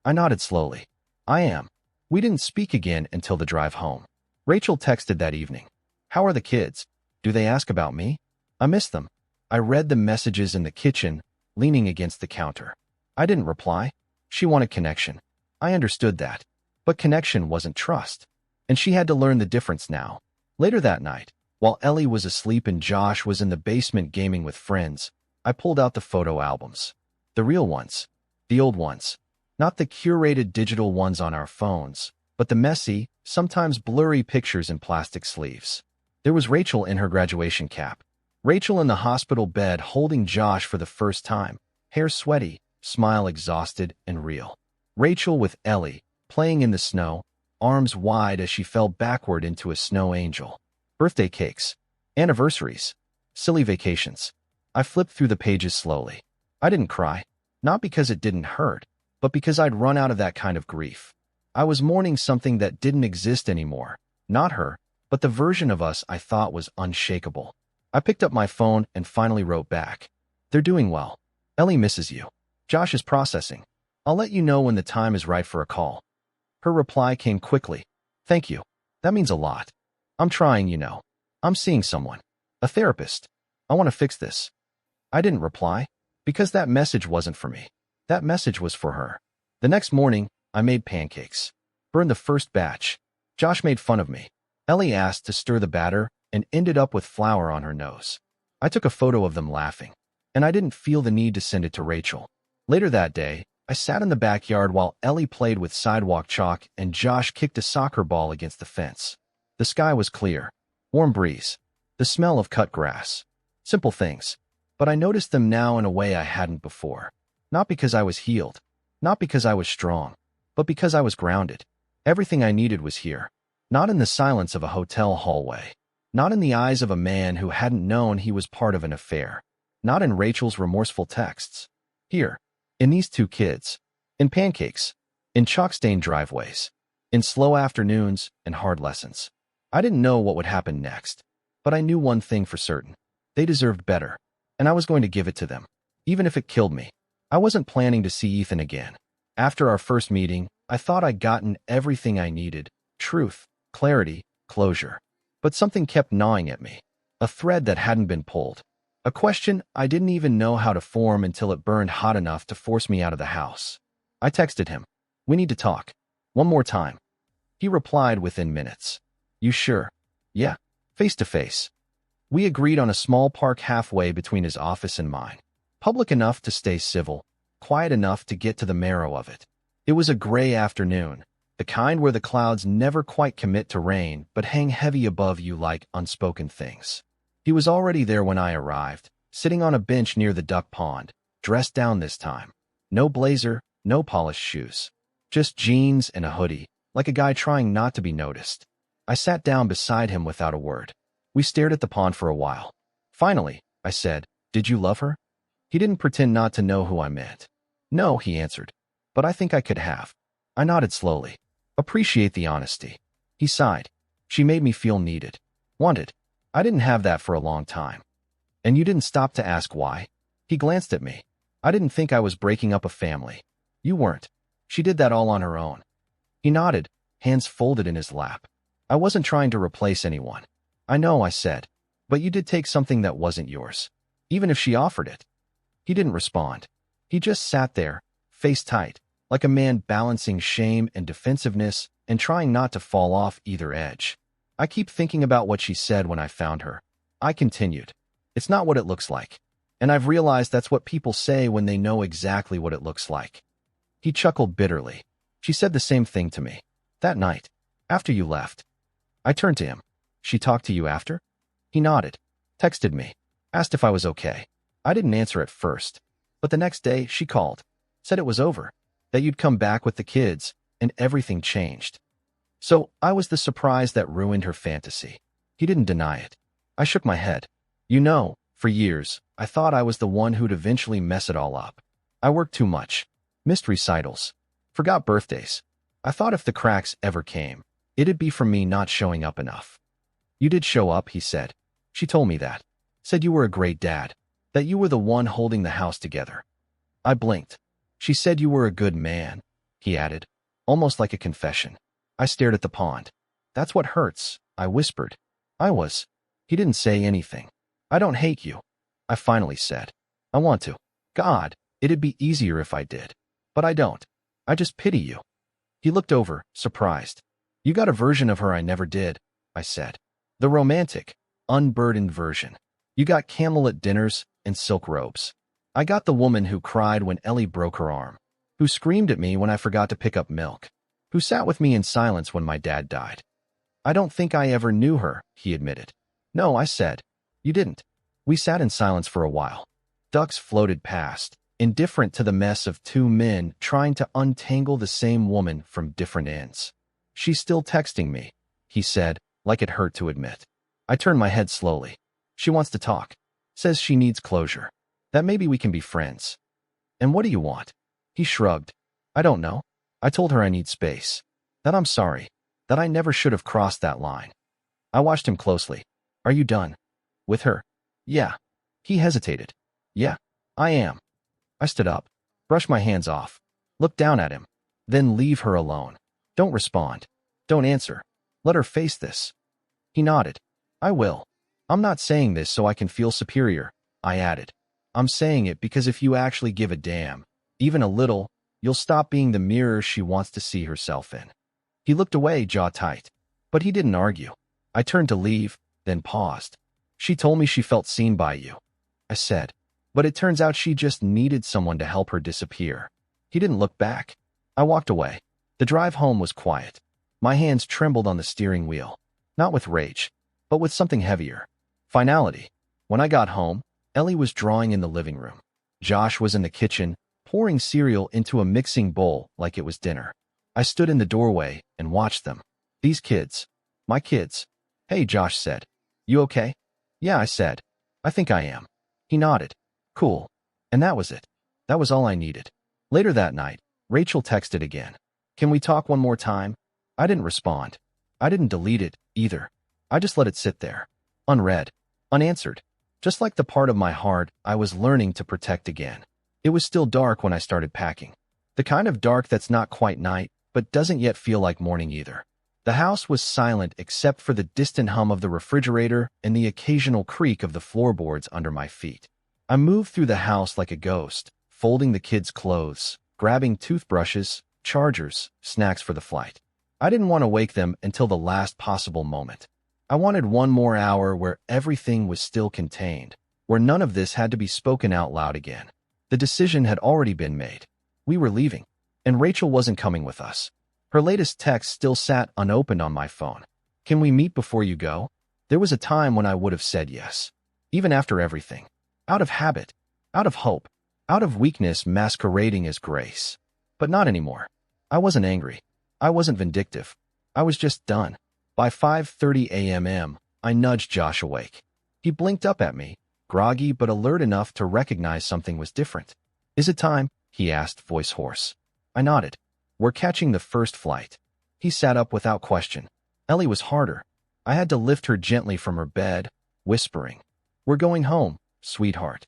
I nodded slowly. I am. We didn't speak again until the drive home. Rachel texted that evening. How are the kids? Do they ask about me? I miss them. I read the messages in the kitchen, leaning against the counter. I didn't reply. She wanted connection. I understood that. But connection wasn't trust. And she had to learn the difference now. Later that night, while Ellie was asleep and Josh was in the basement gaming with friends, I pulled out the photo albums. The real ones. The old ones. Not the curated digital ones on our phones, but the messy, sometimes blurry pictures in plastic sleeves. There was Rachel in her graduation cap. Rachel in the hospital bed holding Josh for the first time, hair sweaty, smile exhausted and real. Rachel with Ellie, playing in the snow, arms wide as she fell backward into a snow angel. Birthday cakes. Anniversaries. Silly vacations. I flipped through the pages slowly. I didn't cry. Not because it didn't hurt, but because I'd run out of that kind of grief. I was mourning something that didn't exist anymore. Not her, but the version of us I thought was unshakable. I picked up my phone and finally wrote back. They're doing well. Ellie misses you. Josh is processing. I'll let you know when the time is right for a call. Her reply came quickly. Thank you. That means a lot. I'm trying, you know. I'm seeing someone. A therapist. I want to fix this. I didn't reply, because that message wasn't for me. That message was for her. The next morning, I made pancakes. Burned the first batch. Josh made fun of me. Ellie asked to stir the batter and ended up with flour on her nose. I took a photo of them laughing, and I didn't feel the need to send it to Rachel. Later that day, I sat in the backyard while Ellie played with sidewalk chalk and Josh kicked a soccer ball against the fence. The sky was clear, warm breeze, the smell of cut grass. Simple things, but I noticed them now in a way I hadn't before. Not because I was healed, not because I was strong, but because I was grounded. Everything I needed was here, not in the silence of a hotel hallway, not in the eyes of a man who hadn't known he was part of an affair, not in Rachel's remorseful texts. Here, in these two kids, in pancakes, in chalk-stained driveways, in slow afternoons and hard lessons. I didn't know what would happen next, but I knew one thing for certain. They deserved better, and I was going to give it to them, even if it killed me. I wasn't planning to see Ethan again. After our first meeting, I thought I'd gotten everything I needed: truth, clarity, closure. But something kept gnawing at me, a thread that hadn't been pulled. A question I didn't even know how to form until it burned hot enough to force me out of the house. I texted him, "We need to talk. One more time." He replied within minutes. "You sure?" "Yeah. Face to face." We agreed on a small park halfway between his office and mine. Public enough to stay civil, quiet enough to get to the marrow of it. It was a gray afternoon, the kind where the clouds never quite commit to rain but hang heavy above you like unspoken things. He was already there when I arrived, sitting on a bench near the duck pond, dressed down this time. No blazer, no polished shoes. Just jeans and a hoodie, like a guy trying not to be noticed. I sat down beside him without a word. We stared at the pond for a while. Finally, I said, "Did you love her?" He didn't pretend not to know who I meant. "No," he answered, "but I think I could have." I nodded slowly. "Appreciate the honesty." He sighed. "She made me feel needed. Wanted. I didn't have that for a long time." "And you didn't stop to ask why?" He glanced at me. "I didn't think I was breaking up a family." "You weren't. She did that all on her own." He nodded, hands folded in his lap. "I wasn't trying to replace anyone." "I know," I said, "but you did take something that wasn't yours, even if she offered it." He didn't respond. He just sat there, face tight, like a man balancing shame and defensiveness and trying not to fall off either edge. "I keep thinking about what she said when I found her." I continued. "It's not what it looks like. And I've realized that's what people say when they know exactly what it looks like." He chuckled bitterly. "She said the same thing to me. That night. After you left." I turned to him. "She talked to you after?" He nodded. "Texted me. Asked if I was okay." I didn't answer at first. But the next day, she called. Said it was over. That you'd come back with the kids, and everything changed. So I was the surprise that ruined her fantasy. He didn't deny it. I shook my head. "You know, for years, I thought I was the one who'd eventually mess it all up. I worked too much. Missed recitals. Forgot birthdays. I thought if the cracks ever came, it'd be from me not showing up enough." "You did show up," he said. "She told me that. Said you were a great dad. That you were the one holding the house together." I blinked. "She said you were a good man," he added, almost like a confession. I stared at the pond. "That's what hurts," I whispered. "I was." He didn't say anything. "I don't hate you," I finally said. "I want to. God, it'd be easier if I did. But I don't. I just pity you." He looked over, surprised. "You got a version of her I never did," I said. "The romantic, unburdened version. You got candlelit dinners and silk robes. I got the woman who cried when Ellie broke her arm, who screamed at me when I forgot to pick up milk, who sat with me in silence when my dad died." "I don't think I ever knew her," he admitted. "No," I said. "You didn't." We sat in silence for a while. Ducks floated past, indifferent to the mess of two men trying to untangle the same woman from different ends. "She's still texting me," he said, like it hurt to admit. I turned my head slowly. "She wants to talk. Says she needs closure. That maybe we can be friends." "And what do you want?" He shrugged. "I don't know. I told her I need space. That I'm sorry. That I never should have crossed that line." I watched him closely. "Are you done?" "With her?" "Yeah." He hesitated. "Yeah, I am." I stood up, brushed my hands off, looked down at him. "Then leave her alone. Don't respond. Don't answer. Let her face this." He nodded. "I will. I'm not saying this so I can feel superior," I added. "I'm saying it because if you actually give a damn, even a little, you'll stop being the mirror she wants to see herself in." He looked away, jaw tight. But he didn't argue. I turned to leave, then paused. She told me she felt seen by you, I said. But it turns out she just needed someone to help her disappear. He didn't look back. I walked away. The drive home was quiet. My hands trembled on the steering wheel. Not with rage, but with something heavier. Finality. When I got home, Ellie was drawing in the living room. Josh was in the kitchen, pouring cereal into a mixing bowl like it was dinner. I stood in the doorway and watched them. These kids. My kids. Hey, Josh said. You okay? Yeah, I said. I think I am. He nodded. Cool. And that was it. That was all I needed. Later that night, Rachel texted again. Can we talk one more time? I didn't respond. I didn't delete it, either. I just let it sit there. Unread. Unanswered. Just like the part of my heart I was learning to protect again. It was still dark when I started packing. The kind of dark that's not quite night, but doesn't yet feel like morning either. The house was silent except for the distant hum of the refrigerator and the occasional creak of the floorboards under my feet. I moved through the house like a ghost, folding the kids' clothes, grabbing toothbrushes, chargers, snacks for the flight. I didn't want to wake them until the last possible moment. I wanted one more hour where everything was still contained, where none of this had to be spoken out loud again. The decision had already been made. We were leaving, and Rachel wasn't coming with us. Her latest text still sat unopened on my phone. Can we meet before you go? There was a time when I would have said yes, even after everything. Out of habit, out of hope, out of weakness masquerading as grace. But not anymore. I wasn't angry. I wasn't vindictive. I was just done. By 5:30 a.m., I nudged Josh awake. He blinked up at me, groggy but alert enough to recognize something was different. Is it time? He asked, voice hoarse. I nodded. We're catching the first flight. He sat up without question. Ellie was harder. I had to lift her gently from her bed, whispering, We're going home, sweetheart.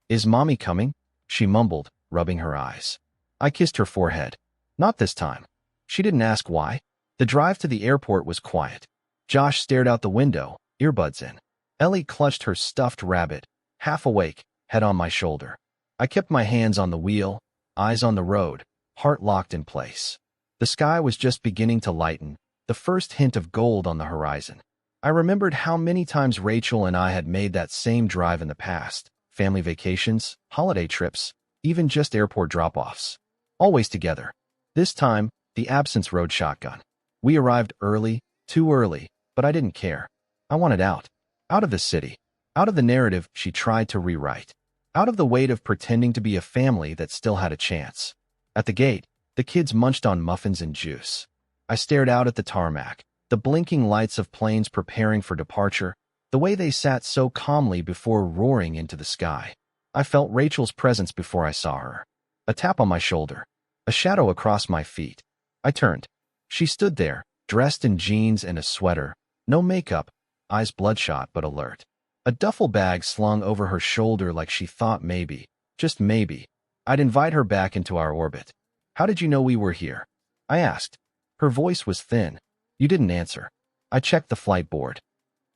Is Mommy coming? She mumbled, rubbing her eyes. I kissed her forehead. Not this time. She didn't ask why. The drive to the airport was quiet. Josh stared out the window, earbuds in. Ellie clutched her stuffed rabbit, half awake, head on my shoulder. I kept my hands on the wheel, eyes on the road, heart locked in place. The sky was just beginning to lighten, the first hint of gold on the horizon. I remembered how many times Rachel and I had made that same drive in the past. Family vacations, holiday trips, even just airport drop-offs. Always together. This time, the absence rode shotgun. We arrived early, too early, but I didn't care. I wanted out. Out of the city. Out of the narrative she tried to rewrite. Out of the weight of pretending to be a family that still had a chance. At the gate, the kids munched on muffins and juice. I stared out at the tarmac, the blinking lights of planes preparing for departure, the way they sat so calmly before roaring into the sky. I felt Rachel's presence before I saw her. A tap on my shoulder. A shadow across my feet. I turned. She stood there, dressed in jeans and a sweater, no makeup, eyes bloodshot but alert. A duffel bag slung over her shoulder like she thought maybe, just maybe, I'd invite her back into our orbit. How did you know we were here? I asked. Her voice was thin. You didn't answer. I checked the flight board.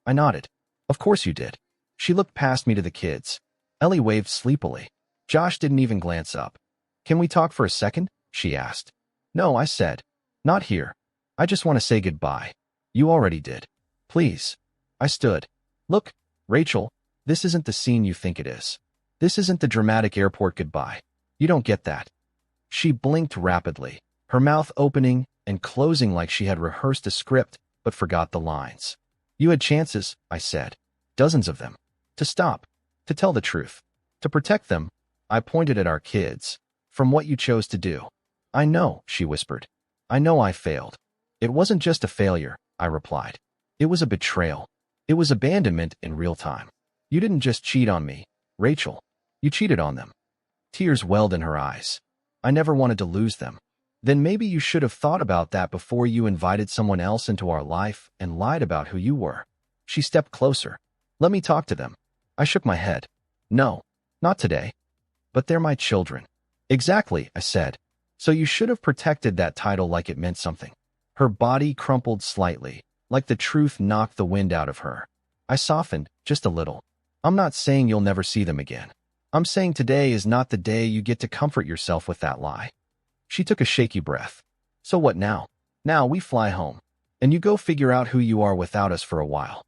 I nodded. Of course you did. She looked past me to the kids. Ellie waved sleepily. Josh didn't even glance up. Can we talk for a second? She asked. No, I said. Not here. I just want to say goodbye. You already did. Please. I stood. Look, Rachel, this isn't the scene you think it is. This isn't the dramatic airport goodbye. You don't get that. She blinked rapidly, her mouth opening and closing like she had rehearsed a script but forgot the lines. You had chances, I said. Dozens of them. To stop. To tell the truth. To protect them. I pointed at our kids. From what you chose to do. I know, she whispered. I know I failed. It wasn't just a failure, I replied. It was a betrayal. It was abandonment in real time. You didn't just cheat on me, Rachel. You cheated on them. Tears welled in her eyes. I never wanted to lose them. Then maybe you should have thought about that before you invited someone else into our life and lied about who you were. She stepped closer. Let me talk to them. I shook my head. No, not today. But they're my children. Exactly, I said. So you should have protected that title like it meant something. Her body crumpled slightly, like the truth knocked the wind out of her. I softened, just a little. I'm not saying you'll never see them again. I'm saying today is not the day you get to comfort yourself with that lie. She took a shaky breath. So what now? Now we fly home. And you go figure out who you are without us for a while.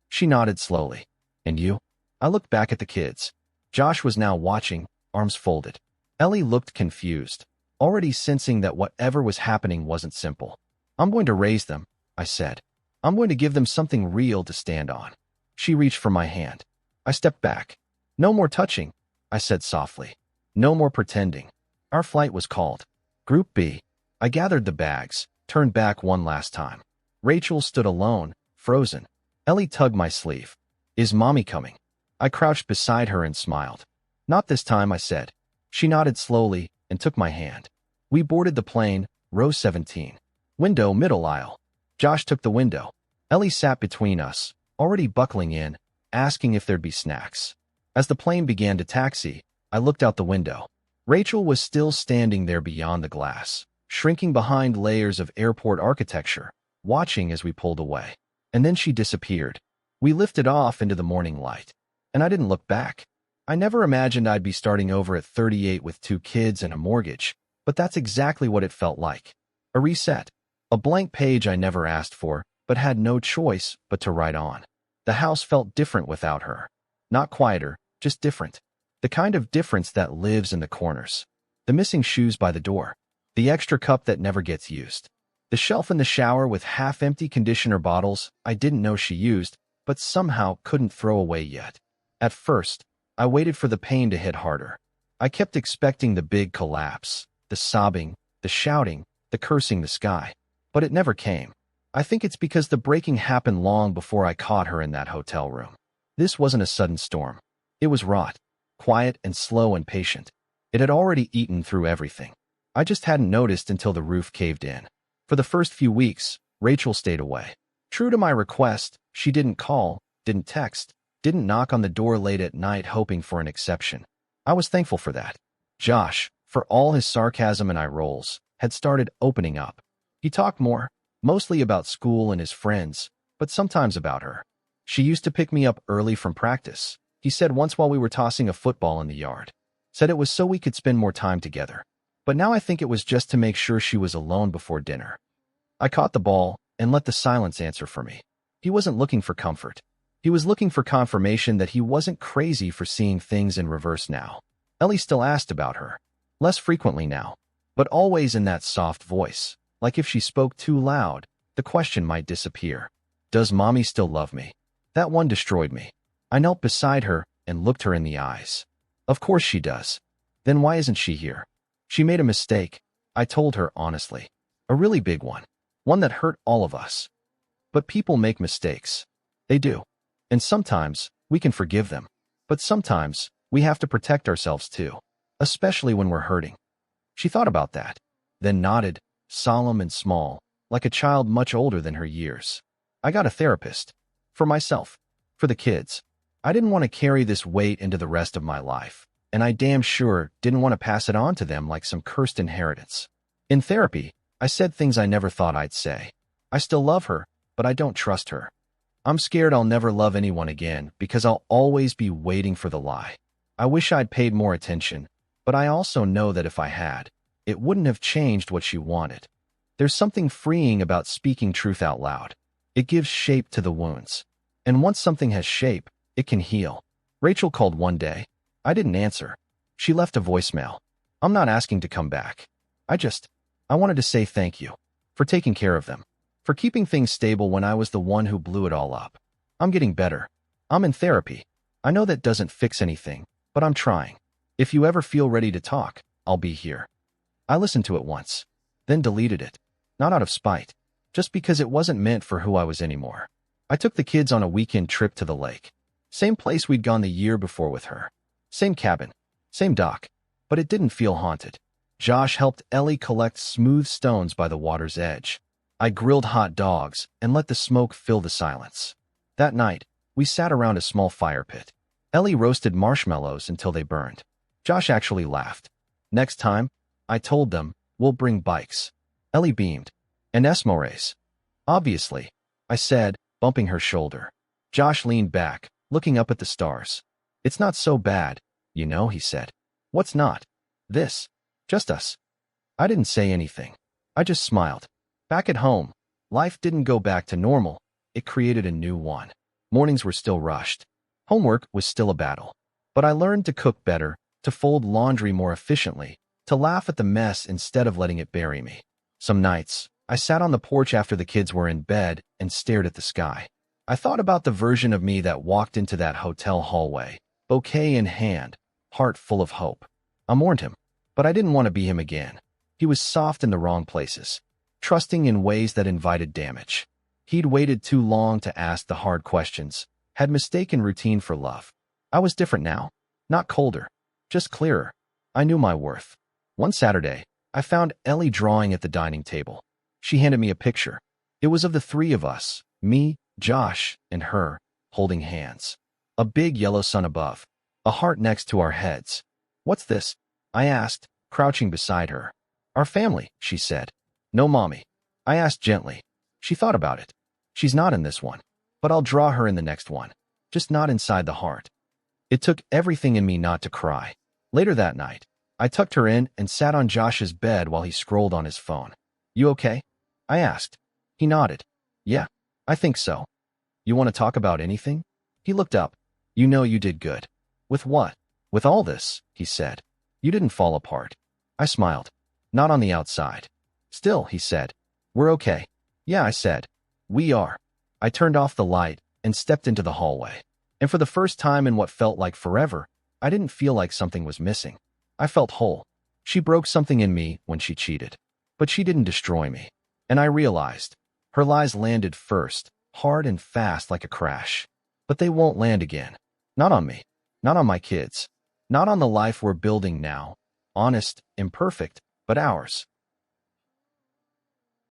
She nodded slowly. And you? I looked back at the kids. Josh was now watching, arms folded. Ellie looked confused, already sensing that whatever was happening wasn't simple. I'm going to raise them, I said. I'm going to give them something real to stand on. She reached for my hand. I stepped back. No more touching, I said softly. No more pretending. Our flight was called. Group B. I gathered the bags, turned back one last time. Rachel stood alone, frozen. Ellie tugged my sleeve. Is Mommy coming? I crouched beside her and smiled. Not this time, I said. She nodded slowly and took my hand. We boarded the plane, row 17. Window, middle aisle. Josh took the window. Ellie sat between us, already buckling in, asking if there'd be snacks. As the plane began to taxi, I looked out the window. Rachel was still standing there beyond the glass, shrinking behind layers of airport architecture, watching as we pulled away. And then she disappeared. We lifted off into the morning light. And I didn't look back. I never imagined I'd be starting over at 38 with 2 kids and a mortgage, but that's exactly what it felt like. A reset. A blank page I never asked for, but had no choice but to write on. The house felt different without her. Not quieter, just different. The kind of difference that lives in the corners. The missing shoes by the door. The extra cup that never gets used. The shelf in the shower with half-empty conditioner bottles I didn't know she used, but somehow couldn't throw away yet. At first, I waited for the pain to hit harder. I kept expecting the big collapse, the sobbing, the shouting, the cursing the sky. But it never came. I think it's because the breaking happened long before I caught her in that hotel room. This wasn't a sudden storm. It was wrought, quiet and slow and patient. It had already eaten through everything. I just hadn't noticed until the roof caved in. For the first few weeks, Rachel stayed away. True to my request, she didn't call, didn't text, didn't knock on the door late at night hoping for an exception. I was thankful for that. Josh, for all his sarcasm and eye rolls, had started opening up. He talked more, mostly about school and his friends, but sometimes about her. She used to pick me up early from practice. He said once while we were tossing a football in the yard. Said it was so we could spend more time together. But now I think it was just to make sure she was alone before dinner. I caught the ball and let the silence answer for me. He wasn't looking for comfort. He was looking for confirmation that he wasn't crazy for seeing things in reverse now. Ellie still asked about her. Less frequently now, but always in that soft voice, like if she spoke too loud, the question might disappear. Does Mommy still love me? That one destroyed me. I knelt beside her and looked her in the eyes. Of course she does. Then why isn't she here? She made a mistake, I told her honestly. A really big one. One that hurt all of us. But people make mistakes. They do. And sometimes, we can forgive them. But sometimes, we have to protect ourselves too. Especially when we're hurting. She thought about that. Then nodded, solemn and small, like a child much older than her years. I got a therapist. For myself. For the kids. I didn't want to carry this weight into the rest of my life. And I damn sure didn't want to pass it on to them like some cursed inheritance. In therapy, I said things I never thought I'd say. I still love her, but I don't trust her. I'm scared I'll never love anyone again because I'll always be waiting for the lie. I wish I'd paid more attention, but I also know that if I had, it wouldn't have changed what she wanted. There's something freeing about speaking truth out loud. It gives shape to the wounds. And once something has shape, it can heal. Rachel called one day. I didn't answer. She left a voicemail. I'm not asking to come back. I wanted to say thank you. For taking care of them. For keeping things stable when I was the one who blew it all up. I'm getting better. I'm in therapy. I know that doesn't fix anything, but I'm trying. If you ever feel ready to talk, I'll be here. I listened to it once, then deleted it. Not out of spite, just because it wasn't meant for who I was anymore. I took the kids on a weekend trip to the lake. Same place we'd gone the year before with her. Same cabin, same dock, but it didn't feel haunted. Josh helped Ellie collect smooth stones by the water's edge. I grilled hot dogs and let the smoke fill the silence. That night, we sat around a small fire pit. Ellie roasted marshmallows until they burned. Josh actually laughed. Next time, I told them, we'll bring bikes. Ellie beamed. And Esmores. Obviously, I said, bumping her shoulder. Josh leaned back, looking up at the stars. It's not so bad, you know, he said. What's not? This. Just us. I didn't say anything. I just smiled. Back at home, Life didn't go back to normal. It created a new one. Mornings were still rushed. Homework was still a battle. But I learned to cook better, to fold laundry more efficiently, to laugh at the mess instead of letting it bury me. Some nights, I sat on the porch after the kids were in bed and stared at the sky. I thought about the version of me that walked into that hotel hallway, bouquet in hand, heart full of hope. I mourned him, but I didn't want to be him again. He was soft in the wrong places, trusting in ways that invited damage. He'd waited too long to ask the hard questions, had mistaken routine for love. I was different now, not colder, just clearer. I knew my worth. One Saturday, I found Ellie drawing at the dining table. She handed me a picture. It was of the three of us, me, Josh, and her, holding hands. A big yellow sun above, a heart next to our heads. "What's this?" I asked, crouching beside her. "Our family," she said. "No, Mommy." I asked gently. She thought about it. "She's not in this one, but I'll draw her in the next one, just not inside the heart." It took everything in me not to cry. Later that night, I tucked her in and sat on Josh's bed while he scrolled on his phone. "You okay?" I asked. He nodded. "Yeah, I think so." "You want to talk about anything?" He looked up. "You know you did good." "With what?" "With all this," he said. "You didn't fall apart." I smiled. "Not on the outside." "Still," he said. "We're okay." "Yeah," I said. "We are." I turned off the light and stepped into the hallway. And for the first time in what felt like forever, I didn't feel like something was missing. I felt whole. She broke something in me when she cheated. But she didn't destroy me. And I realized, her lies landed first, hard and fast like a crash. But they won't land again. Not on me. Not on my kids. Not on the life we're building now. Honest, imperfect, but ours.